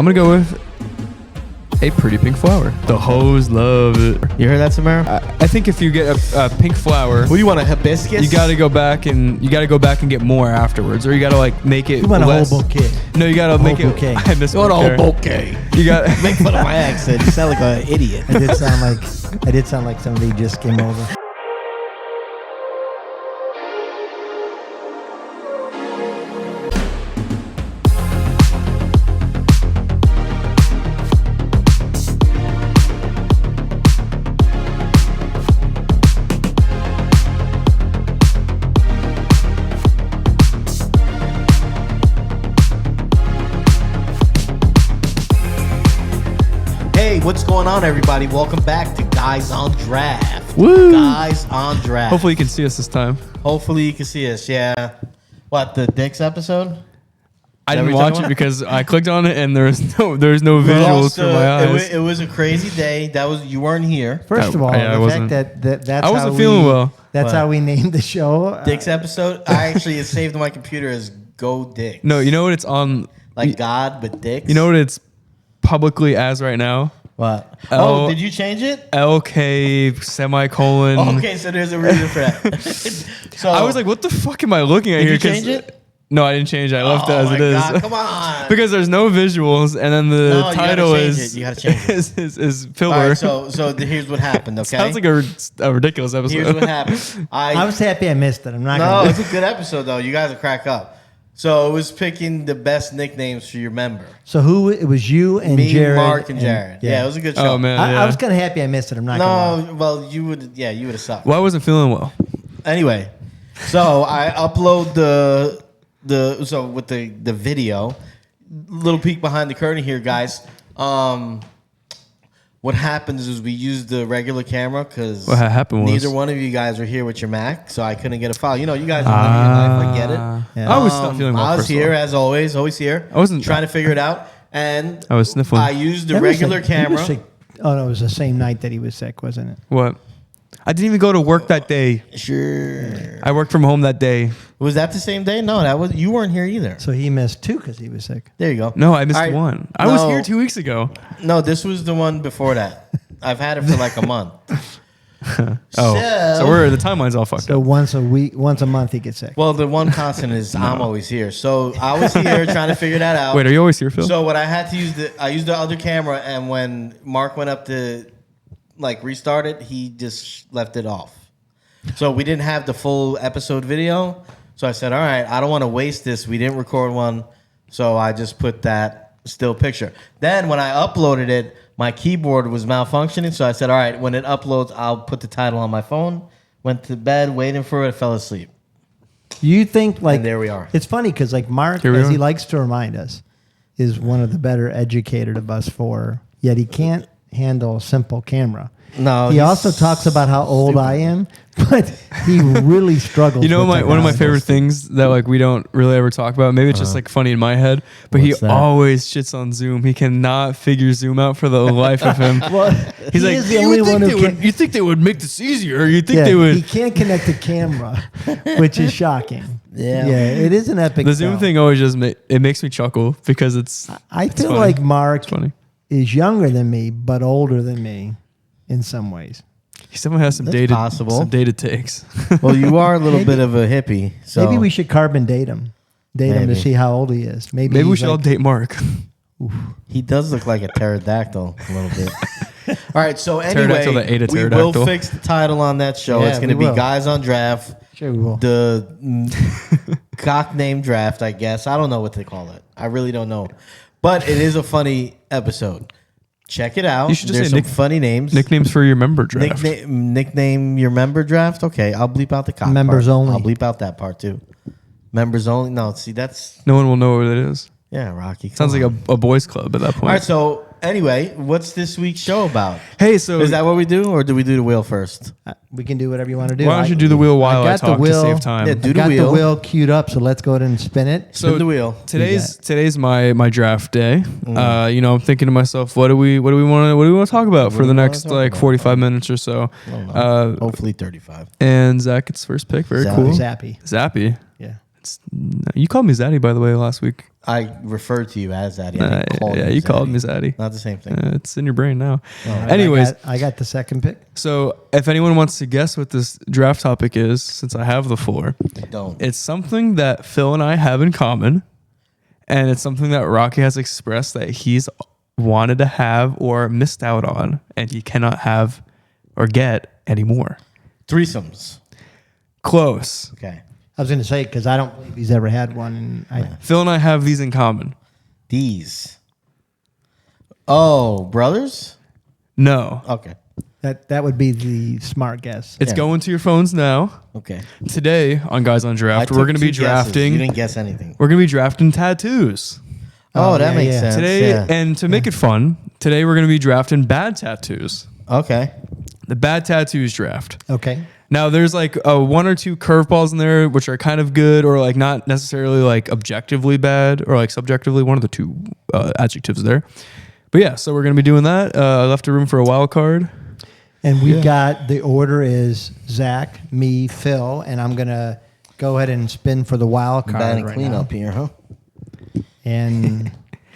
I'm gonna go with a pretty pink flower. The hoes love it. You heard that, Samara? I think if you get a pink flower, What do you want, a hibiscus? you gotta go back and get more afterwards, or you gotta like make it. You want less. a whole bouquet. No, you gotta make it. bouquet. I missed You want a whole bouquet. bouquet. You got Make fun of my accent. You sound like an idiot. I did sound like somebody just came over. Hey, what's going on, everybody? Welcome back to Guys on Draft. Woo. Guys on Draft. Hopefully you can see us this time. Hopefully you can see us. Yeah. What, the Dicks episode? I that didn't what you're watch talking it because I clicked on it and there's no visuals for my eyes. It was a crazy day. You weren't here. First of all, I the wasn't- fact that's I wasn't how feeling well. That's What? how we named the show. Dicks episode. I actually it saved on my computer as Go Dicks. No, you know what it's on? Like God, but Dicks. You know what it's publicly as right now? what? L- Did you change it? LK semicolon. Okay, so there's a reason for that. So I was like, what the fuck am I looking at Did here? you 'Cause- change it? No, I didn't change it. I left it as my it is. God, come on. Because there's no visuals, and then the No, you gotta title change is it. You gotta change it. is All filler. right, so here's what happened. Okay, Sounds like a ridiculous episode. here's what happened. I was happy I missed it. I'm not No, gonna. it's a good episode though. You guys will crack up. So it was picking the best nicknames for your member. So it was you and Me, Jared, Mark, and Jared. Yeah, it was a good show. Oh man, I yeah. was kind of happy I missed it. I'm not gonna lie. No, well, you would have sucked. Well, I wasn't feeling well. Anyway, so I upload the with the video. Little peek behind the curtain here, guys. What happens is we use the regular camera because What happened was- neither one of you guys were here with your Mac, so I couldn't get a file. You know, you guys are living your life. I get it. Yeah. I was not feeling well. I was first of here all. as always here. I wasn't- trying to figure it out, and I was sniffling. I used the That was regular sick. He was camera. sick. Oh no, it was the same night that he was sick, wasn't it? What? I didn't even go to work that day. Sure. I worked from home that day. Was that the same day? No, that was you weren't here either. So he missed two because he was sick. There you go. No, I missed All right. one. I was No. here 2 weeks ago. No, this was the one before that. I've had it for like a month. Oh, so the timeline's all fucked So up. once a month he gets sick. Well, the one constant is I'm always here. So I was here trying to figure that out. Wait, are you always here, Phil? So what I had to I used the other camera, and when Mark went up to like restart it, he just left it off. So we didn't have the full episode video. So I said, all right, I don't want to waste this. We didn't record one. So I just put that still picture. Then when I uploaded it, my keyboard was malfunctioning. So I said, all right, when it uploads, I'll put the title on my phone. Went to bed, waiting for it, fell asleep. You think like And there we are. It's funny because like Mark, Here we as he are. likes to remind us, is one of the better educated of us four. Yet he can't handle a simple camera. No, He he's also talks about how old I am, but he really struggles. You know, with one of my technology. favorite things that like we don't really ever talk about. Maybe it's just like funny in my head, but he What's that? always shits on Zoom. He cannot figure Zoom out for the life of him. Well, He's he like, is the "You only would think one who they would- can. you think they would make this easier? You think Yeah, they would?" he can't connect the camera, which is shocking. Yeah. It is an epic. The Zoom fail. thing always just it makes me chuckle because it's I feel funny. like Mark It's funny. is younger than me, but older than me in some ways. He definitely has some That's dated possible. some dated takes. Well, you are a little bit of a hippie. So Maybe we should carbon date him. Date him to Maybe. see how old he is. Maybe Maybe we he's should all like- date Mark. He does look like a pterodactyl a little bit. All right, so Pterodactyl anyway, that ate a we will pterodactyl. fix the title on that show. Yeah, It's going to we be will. Guys on Draft, Sure, we will. the cock name draft, I guess. I don't know what they call it. I really don't know. But it is a funny episode. Check it out. You should just There's say some funny names. Nicknames for your member draft. Nickname your member draft? Okay, I'll bleep out the cock Members part. only. I'll bleep out that part too. Members only? No, see, that's... No one will know what it is. Yeah, Rocky. Sounds like a boys club at that point. All right, so anyway, what's this week's show about? Hey, so Is that what we do, or do we do the wheel first? We can do whatever you want to do. why don't you do the wheel while I got the talk to wheel- save time? Yeah, I do the got wheel. the wheel queued up, so let's go ahead and spin it. Spin the wheel. Today's my draft day. You know, I'm thinking to myself, what do we want to talk about for do the we wanna next talk like about? 45 minutes or so? I don't know. Uh, Hopefully 35. and Zach gets first pick. Very Zappy. cool. Zappy. Zappy. Yeah. You called me Zaddy, by the way, last week. I referred to you as Zaddy. I didn't call you called me Zaddy. Not the same thing. It's in your brain now. All right, Anyways, I got the second pick. so if anyone wants to guess what this draft topic is, since I have the floor, Don't. it's something that Phil and I have in common, and it's something that Rocky has expressed that he's wanted to have or missed out on, and he cannot have or get anymore. Threesomes. Close. Okay. I was going to say, because I don't believe he's ever had one. And Phil and I have these in common. These. Oh, brothers? No. Okay. that would be the smart guess. It's Yeah. going to your phones now. Okay. Today on Guys on I Draft, took we're going to be 2 guesses. drafting. You didn't guess anything. We're going to be drafting tattoos. Oh, that yeah, makes yeah. sense. Today, yeah. and to make it fun, today we're going to be drafting bad tattoos. Okay. The bad tattoos draft. Okay. Now, there's like 1 or 2 curveballs in there, which are kind of good, or like not necessarily like objectively bad, or like subjectively, one of the 2 adjectives there. But yeah, so we're going to be doing that. I left a room for a wild card. And we've got the order is Zach, me, Phil, and I'm going to go ahead and spin for the wild card Bad and right clean now. up here, huh? And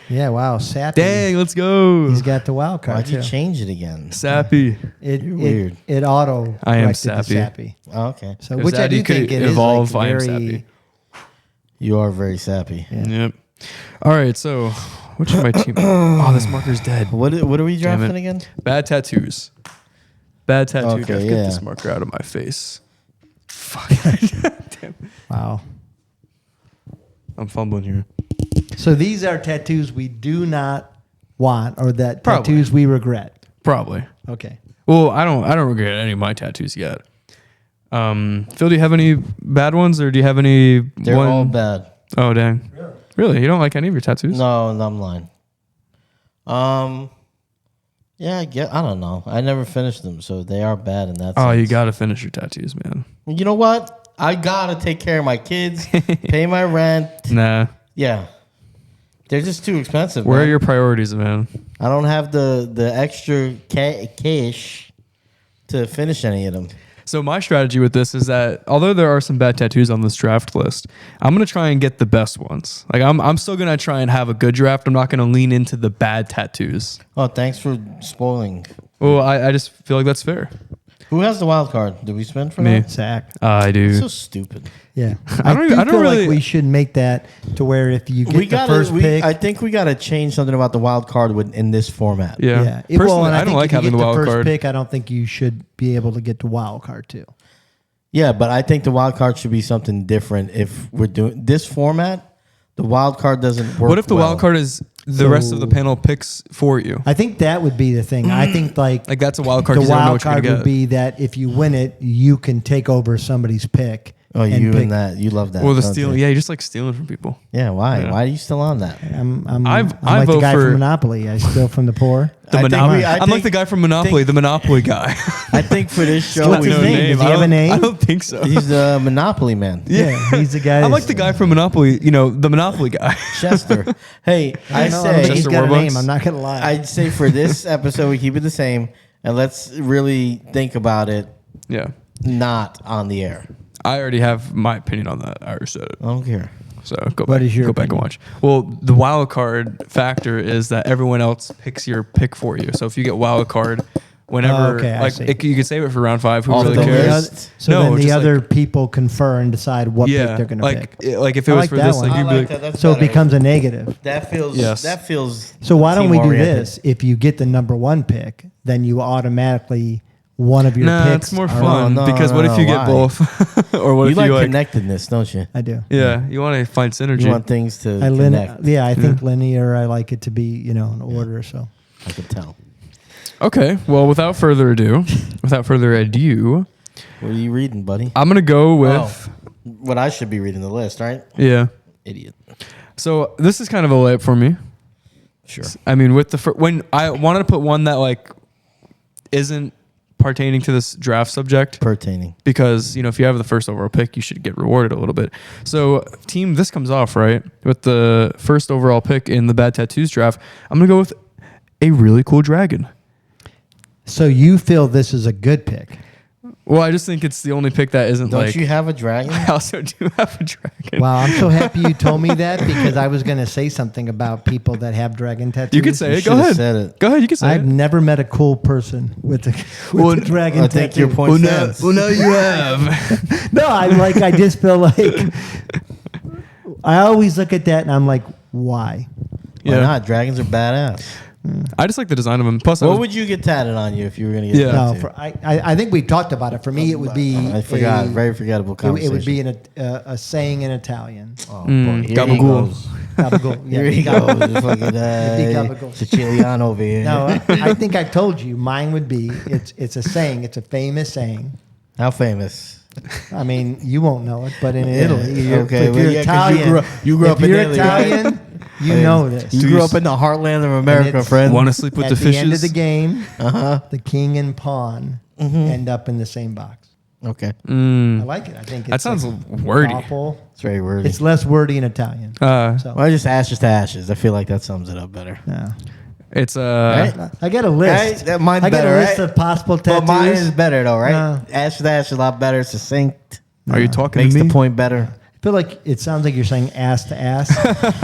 yeah, wow, Sappy. Dang, let's go. He's got the wild card Why'd you too. change it again? Sappy. You're weird. It auto. I am corrected to Sappy. Sappy. Oh, okay. So If which I Zaddy do could think it evolve, is like I am very. Sappy. You are very sappy. Yeah. Yep. All right, so which of my team? Oh, this marker's dead. What are we Damn drafting it. again? Bad tattoos. Bad tattoo Okay, draft. Get yeah. this marker out of my face. Fuck. Damn. Wow. I'm fumbling here. So these are tattoos we do not want, or that Probably. tattoos we regret. Probably. Okay. Well, I don't regret any of my tattoos yet. Phil, do you have any bad ones, or do you have any? They're all bad. Oh, dang. Really? You don't like any of your tattoos? No, I'm lying. Yeah, I don't know. I never finished them, so they are bad in that sense. Oh, you got to finish your tattoos, man. You know what? I gotta take care of my kids, pay my rent. Nah. Yeah, they're just too expensive. Where man. are your priorities, man? I don't have the extra cash to finish any of them. So my strategy with this is that although there are some bad tattoos on this draft list, I'm gonna try and get the best ones. Like I'm still gonna try and have a good draft. I'm not gonna lean into the bad tattoos. Oh, thanks for spoiling. Well, I just feel like that's fair. Who has the wild card? Did we spend for Me. that? Zach. I do. So stupid. Yeah. I don't even- I don't feel really- like we should make that to where if you get We the got first pick. I think we got to change something about the wild card in this format. Yeah. Well, Personally, and I don't think like if you having get the wild first card. pick. I don't think you should be able to get the wild card too. Yeah, but I think the wild card should be something different. If we're doing this format, the wild card doesn't work. What if the well. wild card is the rest of the panel picks for you? I think that would be the thing. I think like Like that's a wild card the because you don't know wild what you're card gonna would get. be that if you win it, you can take over somebody's pick. Oh, you pick- and that. You love that. Well, the don't stealing. you? Yeah, you just like stealing from people. Yeah, why? Yeah. Why are you still on that? I'm I like the vote guy for- from Monopoly. I steal from the poor. The I think Monopoly. we- I I'm think- like the guy from Monopoly, the Monopoly guy. I think for this show, What's we his name? Does he I have a don't- name? I don't think so. he's the Monopoly man. Yeah, he's the guy. I'm like that's- the guy from Monopoly. You know, the Monopoly guy. Chester. Hey, I I don't say think he's Chester got a Warbucks? name. I'm not gonna lie. I'd say for this episode we keep it the same, and let's really think about it. Yeah. Not on the air. I already have my opinion on that. I already said it. I don't care. So go What back, is your go back and opinion? watch. Well, the wild card factor is that everyone else picks your pick for you. So if you get wild card, whenever Oh, okay, I like see. you can save it for round 5. Who Off really the cares? list. so No, then the just like- other people confer and decide what pick Yeah, they're gonna like pick. like if it I was like for that this, one. like I you'd be like, That's So it better. becomes a negative. That feels. Yes. That feels. So why don't we do team-oriented. this? If you get the number 1 pick, then you automatically one of your nah, picks. it's more are- fun no, because what no, if you why? get both? Or what You if like you like? connectedness, don't you? I do. Yeah, you want to find synergy. You want things to I connect. I think linear. I like it to be in order. So I could tell. Okay, well, without further ado, What are you reading, buddy? I'm gonna go with What I should be reading the list, right? yeah. Idiot. So this is kind of a layup for me. Sure. I mean, with the when I wanted to put one that like isn't pertaining to this draft subject Pertaining. because if you have the first overall pick, you should get rewarded a little bit. So team, this comes off right with the first overall pick in the Bad Tattoos draft. I'm gonna go with a really cool dragon. you feel this is a good pick? Well, I just think it's the only pick that isn't Don't like. you have a dragon? I also do have a dragon. Wow, I'm so happy you told me that because I was going to say something about people that have dragon tattoos. You could say You it. Go should've ahead. said it. Go ahead. You can say I've it. never met a cool person with a Well, dragon I tattoo. think your point stands. now you have. No, I just feel like I always look at that and I'm like, why? Why Yeah. not? Dragons are badass. I just like the design of them. Plus, What would you get tatted on you if you were going to get Yeah. No, tatted? I think we talked about it. For me, it would be. I forgot. a- Very forgettable It, conversation. would be a saying in Italian. Oh, boy. Here he gabagool. goes. Gabagool. Yeah, Here he gabagool. goes. The fucking gabagool. Sicilian over here. No, I think I told you. Mine would be. It's a saying. It's a famous saying. How famous? I mean, you won't know it, but in Italy, okay, if well, you're yeah, 'cause you Italian, grew up if in you're Italy, right? Italian, you know this. You grew up in the heartland of America, it's- friend. Want to sleep with At the the fishes? end of the game, Uh-huh. the king and pawn end up in the same box. Okay. I like it. I think it's That sounds like wordy. awful. It's very wordy. It's less wordy in Italian. So Well, just ashes to ashes. I feel like that sums it up better. no. It's Right? I got a list. Right? Mine's I got better, a list right? of possible But tattoos. mine is better, though, right? No. Ashes to ashes is a lot better. It's succinct. Are you talking Makes to me? the point better. I feel like it sounds like you're saying ass to ass,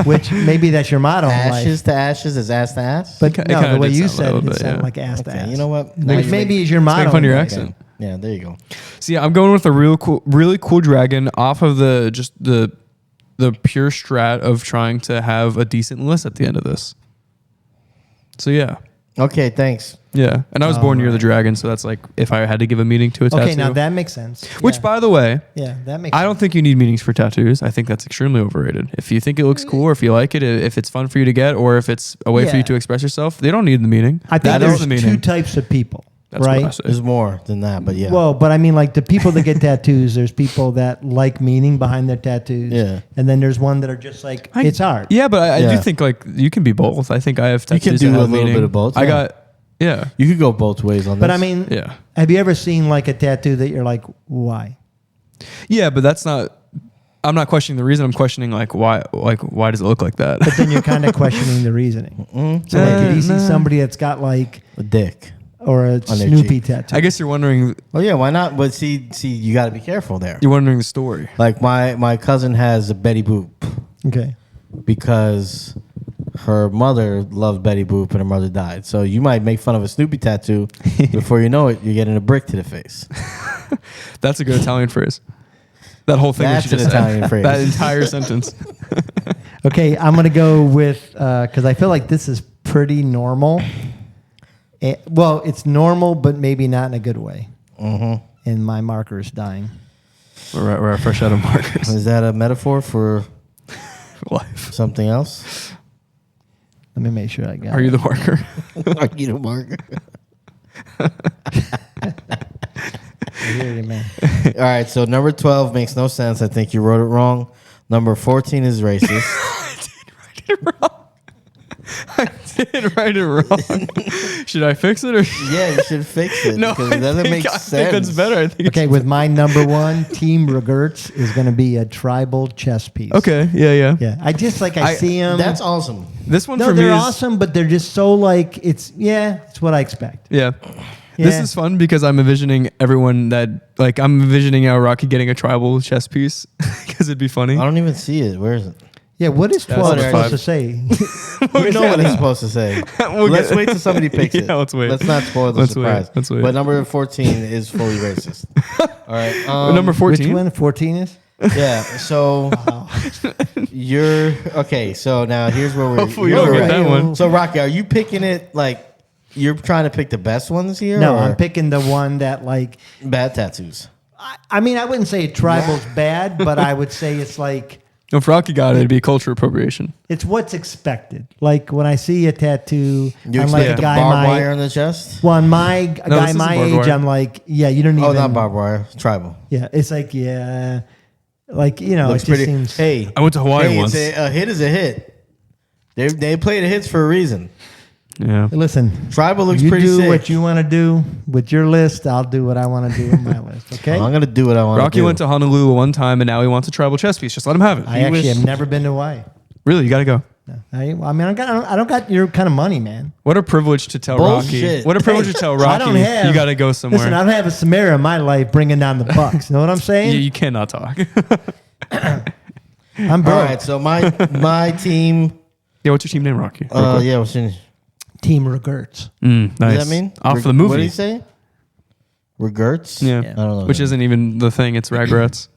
which maybe that's your motto in life. Ashes to ashes is ass to ass. But It no, kinda the way did you sound said a it, little it bit, sounded yeah. like ass to Okay, ass. you know what? Now Which you maybe is your motto. making fun of your in life. accent. Yeah, there you go. See, I'm going with a really cool dragon off of the pure strat of trying to have a decent list at the end of this. So yeah, Okay, thanks. yeah. And I was born near the dragon, so that's like if I had to give a meaning to a tattoo. Okay, now that makes sense. Which, Yeah. by the way, Yeah, that makes I sense. don't think you need meanings for tattoos. I think that's extremely overrated. If you think it looks cool, or if you like it, if it's fun for you to get, or if it's a way for Yeah. you to express yourself, they don't need the meaning. I think That is there's the two meaning. types of people, That's what I right? say. There's more than that, but yeah. Well, but I mean, like the people that get tattoos, there's people that like meaning behind their tattoos. Yeah. And then there's one that are just like, it's art. Yeah, but I Yeah. do think like you can be both. I think I have You tattoos can do that a have little meaning. bit of both, I yeah. got, yeah. you could go both ways on this. But I mean, Yeah. have you ever seen like a tattoo that you're like, why? Yeah, but that's not. I'm not questioning the reason. I'm questioning like why does it look like that? But then you're kind of questioning the reasoning. So like, did you see somebody that's got like, a dick. or a their Snoopy cheek. tattoo? I guess you're wondering. Well, yeah, why not? But see, you got to be careful there. You're wondering the story. Like my cousin has a Betty Boop Okay. because her mother loved Betty Boop and her mother died. So you might make fun of a Snoopy tattoo. Before you know it, you're getting a brick to the face. That's a good Italian phrase. That whole thing. That's that you an just said. Italian phrase. That entire sentence. Okay, I'm gonna go with because I feel like this is pretty normal. Well, it's normal, but maybe not in a good way. Mm-hmm. And my marker is dying. We're fresh out of markers. Is that a metaphor for Life. something else? Let me make sure I got Are it. you the marker? Are you the marker? I hear you, man. All right, so number 12 makes no sense. I think you wrote it wrong. Number 14 is racist. I did write it wrong. Should I fix it or? Yeah, you should fix it No, because it doesn't make I sense. think that's better. I think. Okay, with my number one, Team Regerts is going to be a tribal chess piece. Okay. Yeah. Yeah, I just like I see them. That's awesome. This one No, for me they're is awesome, but they're just so like it's what I expect. yeah. This Yeah. is fun because I'm envisioning everyone that like I'm envisioning Rocky getting a tribal chess piece because it'd be funny. I don't even see it. Where is it? Yeah, what is 12 number supposed five. to say? We know what it's supposed to say. Let's wait till somebody picks it. Yeah, let's wait. Let's not spoil the Let's wait. surprise. Let's wait. But number 14 is fully racist. All right. Number 14. Which one? 14 is? Yeah. So you're okay. So now here's where we're. Hopefully you you're don't get right. that one. So Rocky, are you picking it like you're trying to pick the best ones here? No, or I'm picking the one that like. bad tattoos. I mean, I wouldn't say tribal's bad, but I would say it's like If Rocky got it, it'd be cultural appropriation. it's what's expected. Like when I see a tattoo, You I'm like expect a the guy barbed my wire on the chest? well, my this guy isn't my barbed age, wire. I'm like, yeah, you don't even. Oh, not barbed wire. Tribal. Yeah, it's like like it Looks just pretty. seems. Hey, I went to Hawaii hey, once. A hit is a hit. They play the hits for a reason. Yeah. Listen, Tribal looks you pretty do sick. what you want to do with your list. I'll do what I want to do with my list. Okay. I'm gonna do what I want. Rocky do. went to Honolulu one time and now he wants a tribal chess piece. Just let him have it. I actually have never been to Hawaii. Really, you got to go. I mean, I don't got your kind of money, man. What a privilege to tell Bullshit. Rocky. What a privilege to tell Rocky. I don't have. You got to go somewhere. Listen, I don't have a Samara in my life bringing down the Bucks. You know what I'm saying? you cannot talk. I'm broke. All right, so my team. Yeah, what's your team name, Rocky? Yeah, what's your name? Team Regerts. Nice. What does that mean? Off the movie. What did he say? Regerts? Yeah. Yeah. I don't know. Which isn't even the thing. It's regrets.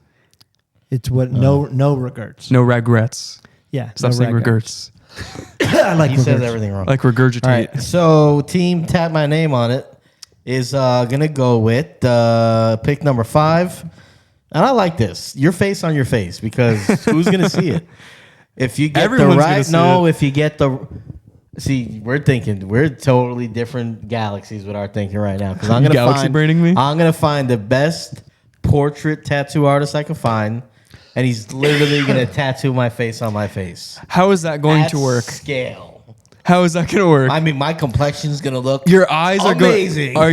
It's what no regrets. No regrets. Yeah. Stop saying regrets. I like He says regrets. everything wrong. Like regurgitate. All right, so team tap my name on it is gonna go with pick number 5, and I like this. Your face on your face because who's gonna see it? If you get Everyone's the gonna right, see no. it. If you get the we're totally different galaxies with our thinking right now because I'm gonna Galaxy braining me? I'm gonna find the best portrait tattoo artist I can find. And he's literally going to tattoo my face on my face. How is that going to work? Scale. How is that going to work? I mean, my complexion's going to look Your eyes are amazing. Are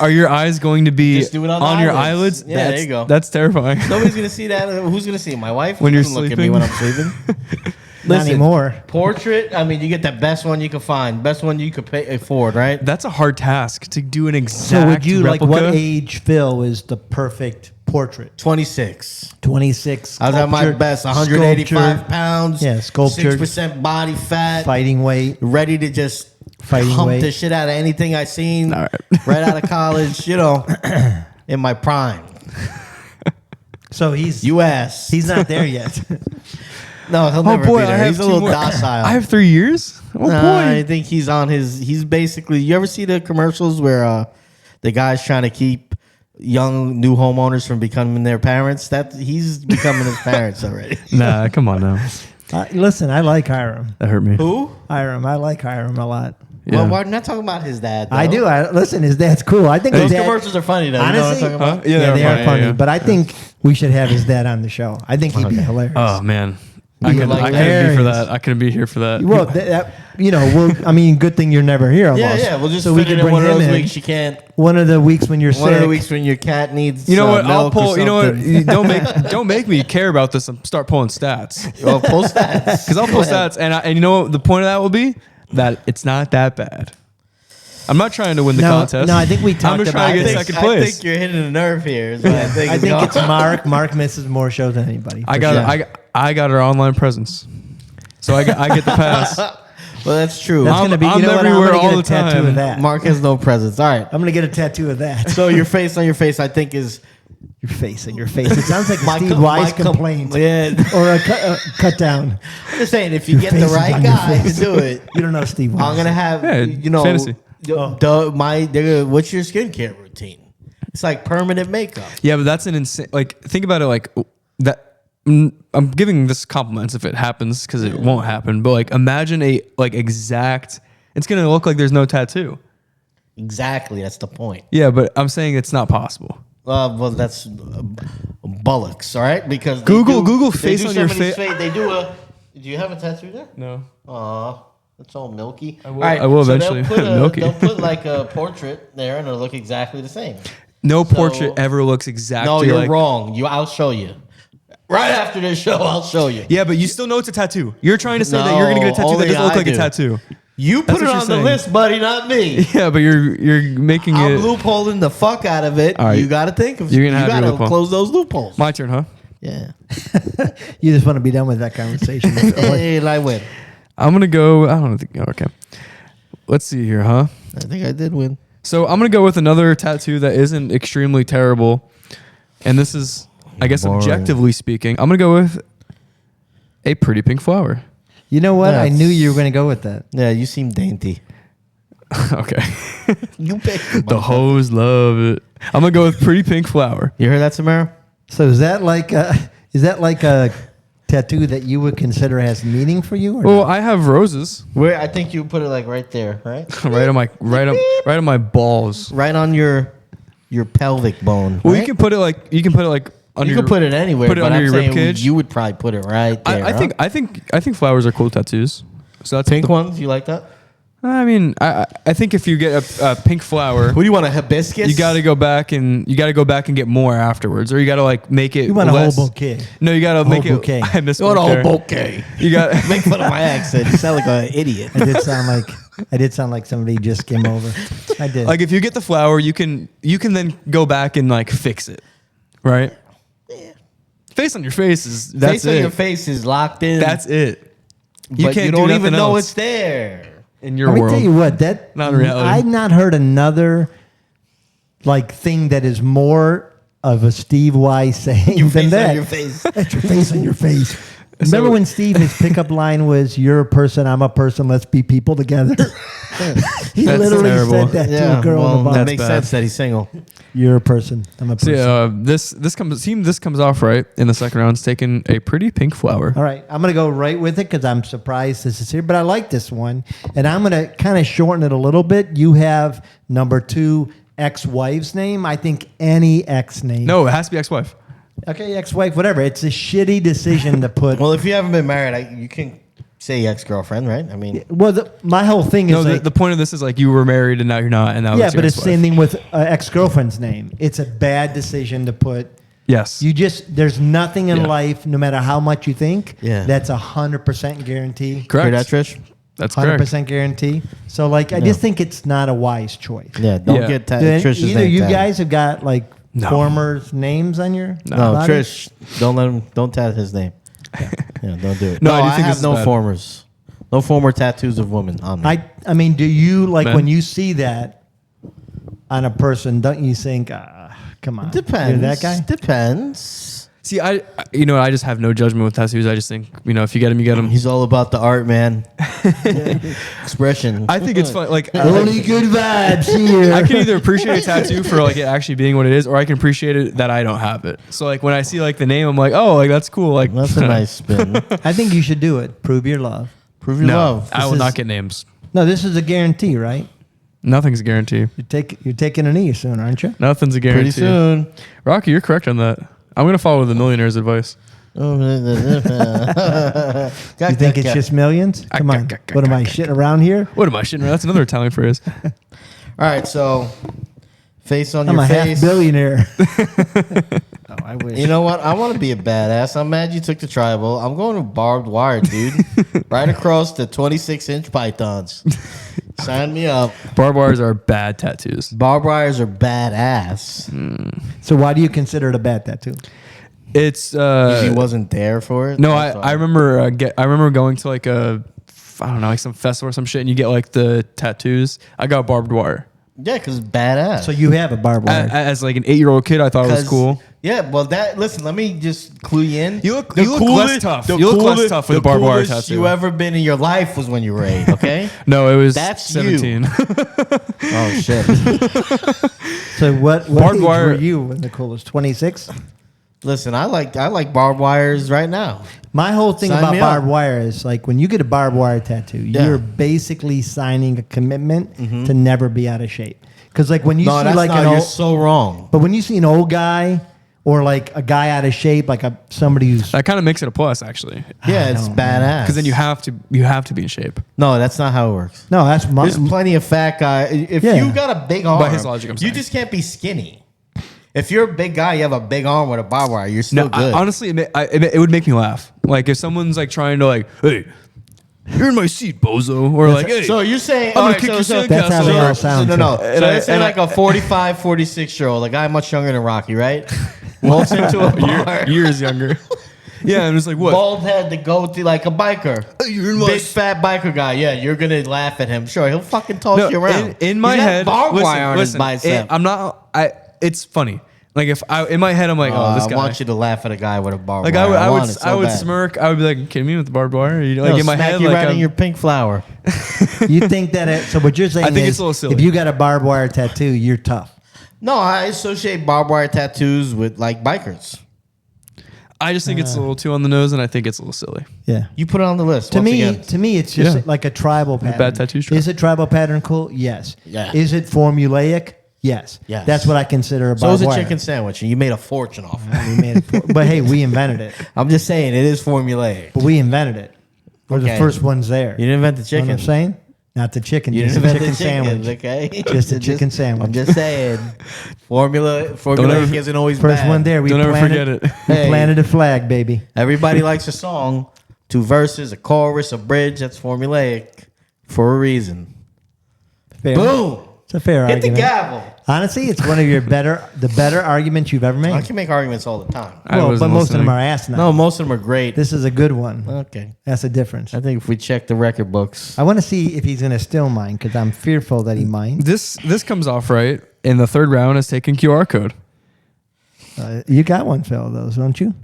your eyes going to be Just do it on the your eyelids. eyelids? Yeah, there you go. That's terrifying. Nobody's going to see that. Who's going to see it? My wife? When She you're doesn't look at me sleeping? when I'm sleeping. Not anymore. Portrait, I mean, you get the best one you can find. Best one you could afford, right? That's a hard task to do an exact So would you replica. like what age, Phil, is the perfect portrait? 26. 26. I was at my sculptured, best. 185 sculptured, pounds. Yeah, sculptured. 6% body fat. Fighting weight. Ready to just Fighting hump weight. the shit out of anything I seen All right. right out of college, in my prime. So he's U.S. he's not there yet. No, he'll Oh never boy, be I there. have He's a 2 little more. docile. I have 3 years. Oh I boy. think he's on his. He's basically. You ever see the commercials where the guy's trying to keep young new homeowners from becoming their parents? That he's becoming his parents already. Nah, come on now. Listen, I like Hiram. That hurt me. Who? Hiram, I like Hiram a lot. Yeah. Well, we're not talking about his dad. Though. I do. Listen, his dad's cool. I think Those his dad, commercials are funny though. Honestly, you know what I'm talking about? Huh? Yeah, they are funny. yeah. But I think we should have his dad on the show. I think he'd be hilarious. Oh man, I You couldn't like be for hilarious. that. I couldn't be here for that. Well, I mean, good thing you're never here. Almost. Yeah, we'll just so fit we it can in bring one of him those in. weeks you can't. One of the weeks when you're sick. One of the weeks when your cat needs. You know what? I'll milk or pull. You know what? something. Don't make me care about this and start pulling stats. Well, pull stats. Because I'll pull stats, and you know what the point of that will be? That it's not that bad. I'm not trying to win the contest. No, I think we I'm talked just about trying to get this. second I place. think you're hitting a nerve here. Is what I think. I is think going it's on. Mark. Mark misses more shows than anybody. I for got sure. I got our online presence, so I get the pass. Well, that's true. That's gonna be. I'm You know what? I'm everywhere gonna get all a the tattoo time. of that. Mark has no presence. All right. I'm gonna get a tattoo of that. So your face on your face, I think, is Your face and your face. It sounds like a my Steve com- Wise my com- complaint Yeah. or a cut down. I'm just saying, if you get Your the face is right on your guy to face. do it, You don't know Steve Wise. I'm gonna have Yeah, fantasy. What's your skincare routine? It's like permanent makeup. Yeah, but that's an insane. Like, think about it. Like that. I'm giving this compliments if it happens because it won't happen. But like, imagine a exact. It's gonna look like there's no tattoo. Exactly, that's the point. Yeah, but I'm saying it's not possible. Well, that's bullocks, all right? Because they Google they face do on your somebody's face. They do a. Do you have a tattoo there? No. Aw, that's all milky. I will eventually. Milky. They'll put like a portrait there, and it'll look exactly the same. No portrait ever looks exactly. No, you're like, wrong. I'll show you. Right after this show, I'll show you. Yeah, but you still know it's a tattoo. You're trying to say that No, you're gonna get a tattoo that only doesn't look I like a do. tattoo. You That's put it what on you're the saying. list, buddy, not me. Yeah, but you're making I'm it. loopholing the fuck out of it. All right. You got to think of. You're gonna you have your got to loophole. close those loopholes. My turn, huh? Yeah. You just want to be done with that conversation. Hey, I win. I'm gonna go. I don't think. Oh, okay. Let's see here, huh? I think I did win. So I'm gonna go with another tattoo that isn't extremely terrible, and this is, I guess, Boring. objectively speaking, I'm gonna go with a pretty pink flower. You know what? I That's- knew you were going to go with that. Yeah, you seem dainty. Okay. You picked The hoes love it. I'm gonna go with pretty pink flower. You heard that, Samara? So is that like a tattoo that you would consider has meaning for you? Or Well, not? I have roses Where I think you put it like right there, right? right on my balls. Right on your pelvic bone. Well, right? you can put it like under. You can put it anywhere. put it but under I'm your saying ribcage. You would probably put it right there. I think flowers are cool tattoos. So that's pink ones. You like that? I mean, I think if you get a pink flower, What do you want, a hibiscus? you got to go back and get more afterwards, or you got to like make it. You want less, a whole bouquet. No, you got to make it. bouquet. I missed You want a there. whole bouquet. You got Make fun of my accent. You sound like an idiot. I did sound like somebody just came over. I did. like if you get the flower, you can then go back and like fix it, right? Yeah. Face on your face is that's Face it. on your face is locked in. That's it. but you do don't even nothing know else it's there. in your Let me world. tell you what, that Not in reality. I've not heard another like thing that is more of a Steve Wise saying Your than face that. on your face. That's your face on your face. Remember when Steve, his pickup line was, "You're a person, I'm a person, let's be people together." He That's literally terrible. said that to a girl well, in the that bar. makes bad. sense that he's single. You're a person, I'm a So person. yeah, this comes off right in the second round. It's taking a pretty pink flower. All right, I'm going to go right with it because I'm surprised this is here, but I like this one. And I'm going to kind of shorten it a little bit. You have number 2, ex-wife's name. I think any ex name. No, it has to be ex-wife. Okay, ex-wife, whatever. It's a shitty decision to put. Well, if you haven't been married, you can say ex-girlfriend, right? I mean, Well, my whole thing is No, like, the point of this is like you were married and now you're not, and now yeah, it's your but it's the ex-wife. same thing with ex-girlfriend's name. It's a bad decision to put. Yes. There's nothing in Yeah. life, no matter how much you think, Yeah. that's 100% guarantee. Correct. hear that, Trish? That's 100% correct. guarantee. So, like, I just think it's not a wise choice. Yeah, don't Yeah. get Do Trish's either name you tatted. guys have got like No. former names on your No, body? Trish, don't tat his name. Yeah, don't do it. No, No, I do I think this have is no bad. formers. No former tattoos of women on me. I mean, do you like Man. when you see that on a person? Don't you think, come on, Depends. you're that guy? Depends. See, I just have no judgment with tattoos. I just think, if you get them, you get them. He's all about the art, man. Expression. I think it's fun. Like, Only good vibes here. I can either appreciate a tattoo for like it actually being what it is, or I can appreciate it that I don't have it. So like when I see like the name, I'm like, oh, like that's cool. Like That's a nice spin. I think you should do it. Prove your love. Prove your no, love. I will This not is- get names. No, this is a guarantee, right? Nothing's a guarantee. You're taking a knee soon, aren't you? Nothing's a guarantee. Pretty soon. Rocky, you're correct on that. I'm gonna follow the millionaire's advice. You You think it's just millions? Come on. What am I shitting around here? What am I shitting? That's another Italian phrase. All right, so face on I'm your a face. half billionaire. Oh, I wish. You know what? I want to be a badass. I'm mad you took the tribal. I'm going with barbed wire, dude. Right across the 26-inch pythons. Sign me up. Barbed wires are bad tattoos. Barbed wires are badass. So why do you consider it a bad tattoo? It's he wasn't there for it. no, That's I why. remember I remember going to like I don't know, like some festival or some shit, and you get like the tattoos. I got barbed wire. Yeah, because it's badass. So you have a barbed wire. As like an 8-year-old kid, I thought it was 'Cause- cool. Yeah, well, listen, let me just clue you in. You look less tough. You look less tough with a barbed wire coolest tattoo. you ever been in your life was when you were 8, okay? No, it was That's you. 17. Oh, shit. So what Barbed age wire- were you when the coolest? 26? Listen, I like barbed wires right now. My whole thing Sign about me up. barbed wire is like when you get a barbed wire tattoo, Yeah. you're basically signing a commitment to never be out of shape. Because like when you No, see that's like not. an You're old, so wrong. but when you see an old guy or like a guy out of shape, like somebody who's That kind of makes it a plus, actually, Yeah, it's know, badass. because then you have to be in shape. No, that's not how it works. no, that's my, There's plenty of fat guys. If Yeah. you got a big arm, By his logic, I'm you saying. just can't be skinny. If you're a big guy, you have a big arm with a barbed wire. You're still No, good. honestly, it would make me laugh. Like if someone's like trying to like, hey, you're in my seat, bozo, or like, hey, so you're saying, I'm all gonna right, kick so, your so, sandcastle. That's how they all so, sound. no, no. And So I- let's say and like a 45, 46-year-old, a guy much younger than Rocky, right? Walks into a bar, years younger. Yeah, and it's like what? bald head, the goatee, like a biker. Hey, you're in my Big fat biker guy. Yeah, you're gonna laugh at him. Sure, he'll fucking toss No, you around. in my He's got head, barbed listen, wire on his listen, bicep. I'm not. It's funny. Like if I in my head, I'm like, oh, this I guy. want you to laugh at a guy with a barbed Like wire. I want it so would bad. smirk. I would be like, kidding me with the barbed wire? You know, like No, in my smack head, you like right in I'm- your pink flower. you think that so what you're saying I think is it's a little silly. if you got a barbed wire tattoo, you're tough. No, I associate barbed wire tattoos with like bikers. I just think it's a little too on the nose, and I think it's a little silly. Yeah. You put it on the list. To once me, again. it's just Yeah. like a tribal pattern. bad tattoo strap. Is it tribal pattern cool? Yes. Yeah. Is it formulaic? Yes. Yes. That's what I consider a So barbed is a wire. chicken sandwich, and you made a fortune off it. We made it but hey, we invented it. I'm just saying, it is formulaic. But we invented it. We're the Okay. first ones there. You didn't invent the You know chicken. what I'm saying? Not the chicken, You just a didn't chicken invent the chickens, sandwich. okay? Just a chicken sandwich. I'm just saying. Formula ever- isn't always First bad. one there. We Don't ever planted, forget it. We Hey. planted a flag, baby. Everybody likes a song. 2 verses, a chorus, a bridge. That's formulaic for a reason. Fair. Boom. It's a fair Hit argument. the gavel. Honestly, it's one of the better arguments you've ever I made. can make arguments all the time. I Well, but wasn't most of them listening. are asinine. No, most of them are great. This is a good one. Okay. That's the difference. I think if we check the record books. I want to see if he's going to steal mine because I'm fearful that he might. This comes off right in the third round as taking QR code. You got one, Phil, those, don't you?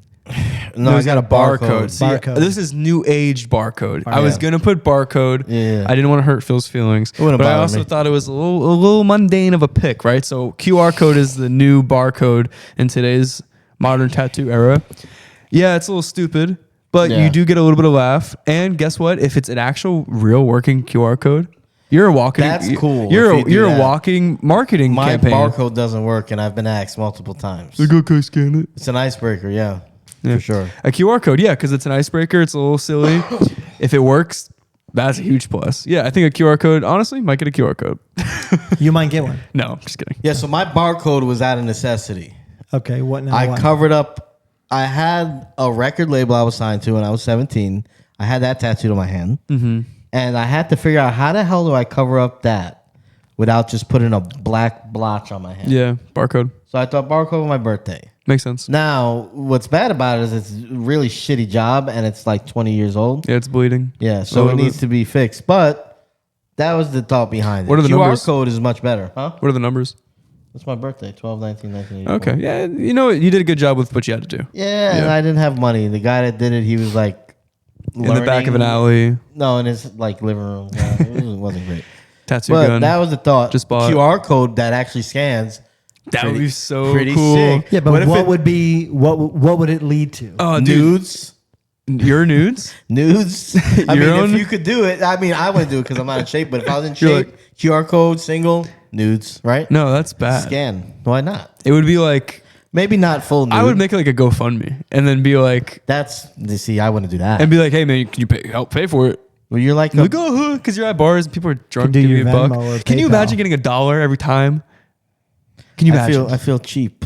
No, I he's got a barcode. See, Barcode. this is new age barcode. I was yeah. gonna put barcode. Yeah. I didn't want to hurt Phil's feelings, wouldn't but I bother also me. thought it was a little mundane of a pick, right? So QR code is the new barcode in today's modern tattoo era. Yeah, it's a little stupid, but Yeah. you do get a little bit of laugh. And guess what? If it's an actual real working QR code, you're a walking. That's cool You're if you do you're a that. walking marketing My campaign. barcode doesn't work, and I've been asked multiple times. Like, okay, scan it. It's an icebreaker, yeah. For sure. A QR code, yeah, because it's an icebreaker. It's a little silly. If it works, that's a huge plus. Yeah, I think a QR code, honestly, might get a QR code. You might get one. No, I'm just kidding. Yeah, so my barcode was out of necessity. Okay, what now? I what? covered up. I had a record label I was signed to when I was 17. I had that tattooed on my hand. Mm-hmm. And I had to figure out how the hell do I cover up that without just putting a black blotch on my hand. Yeah, barcode. So I thought barcode was my birthday. Makes sense. Now, what's bad about it is it's a really shitty job and it's like 20 years old. Yeah, it's bleeding. Yeah, A so it little needs bit. to be fixed. But that was the thought behind it. What are the QR numbers? code is much better. Huh? What are the numbers? That's my birthday, 12/19/1984. Okay. Yeah, you know what? You did a good job with what you had to do. Yeah, and Yeah. I didn't have money. The guy that did it, he was like In the back of an learning- alley, No, in his like living room. Yeah, it wasn't great. tattoo But gun. that was the thought. Just bought it. QR code that actually scans. That would be so pretty cool. sick. Yeah, but What if what it- would be what would it lead to? Oh, dude. Nudes. Your nudes? Nudes. I Your mean, own? if you could do it, I mean, I wouldn't do it because I'm not in shape. But if I was in You're shape, QR code, single, nudes, right? No, that's bad. Scan. Why not? It would be like, Maybe not full nude. I would make like a GoFundMe and then be like, That's, you see, I wouldn't do that. and be like, hey man, can you help pay for it? Well, you're like, You go, because you're at bars and people are drunk. do Give your you a buck. Venmo or Can you PayPal. imagine getting $1 every time? Can you imagine? I feel cheap.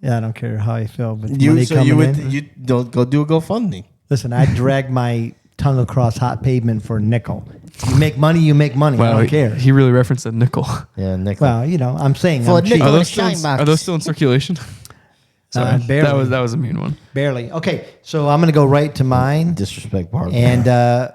Yeah, I don't care how you feel, but You money so coming you would in. you don't go do a GoFundMe. Listen, I dragged my tongue across hot pavement for a nickel. You make money, you make money. I don't care. He really referenced a nickel. Yeah, Nick. Well, you know, I'm saying For I'm a cheap. nickel. Are Go those, to still in, Shine Box. are those still in circulation? Sorry, barely. that was a mean one. Barely. Okay, so I'm going to go right to mine. Disrespect Barbara. And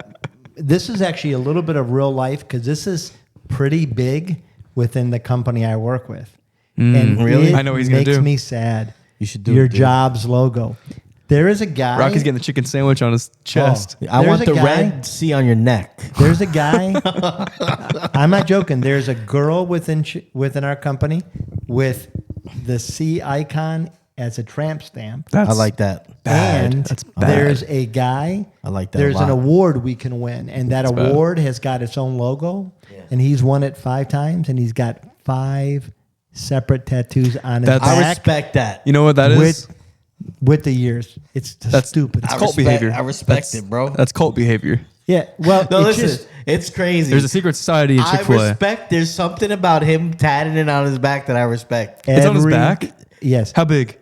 this is actually a little bit of real life because this is pretty big within the company I work with. And really? it I know what he's gonna makes do. me sad. You should do your it, dude. job's logo. There is a guy. Rocky's getting the chicken sandwich on his chest. I There's want a the guy- red C on your neck. There's a guy. I'm not joking. There's a girl within our company with the C icon as a tramp stamp. That's I like that. bad. And That's bad. there's a guy. I like that a There's an lot. award we can win, and that bad. award has got its own logo, and he's won it 5 times, and he's got 5 separate tattoos on his That's- I back respect that. You know what that is? with the years. It's just That's stupid. It's I cult respect- behavior. I respect That's- it, bro. That's cult behavior. Yeah. Well, No, it's listen, just it's crazy. There's a secret society in I Chick-fil-A. respect. There's something about him tatting it on his back that I respect. It's on his every- back? Yes. How big?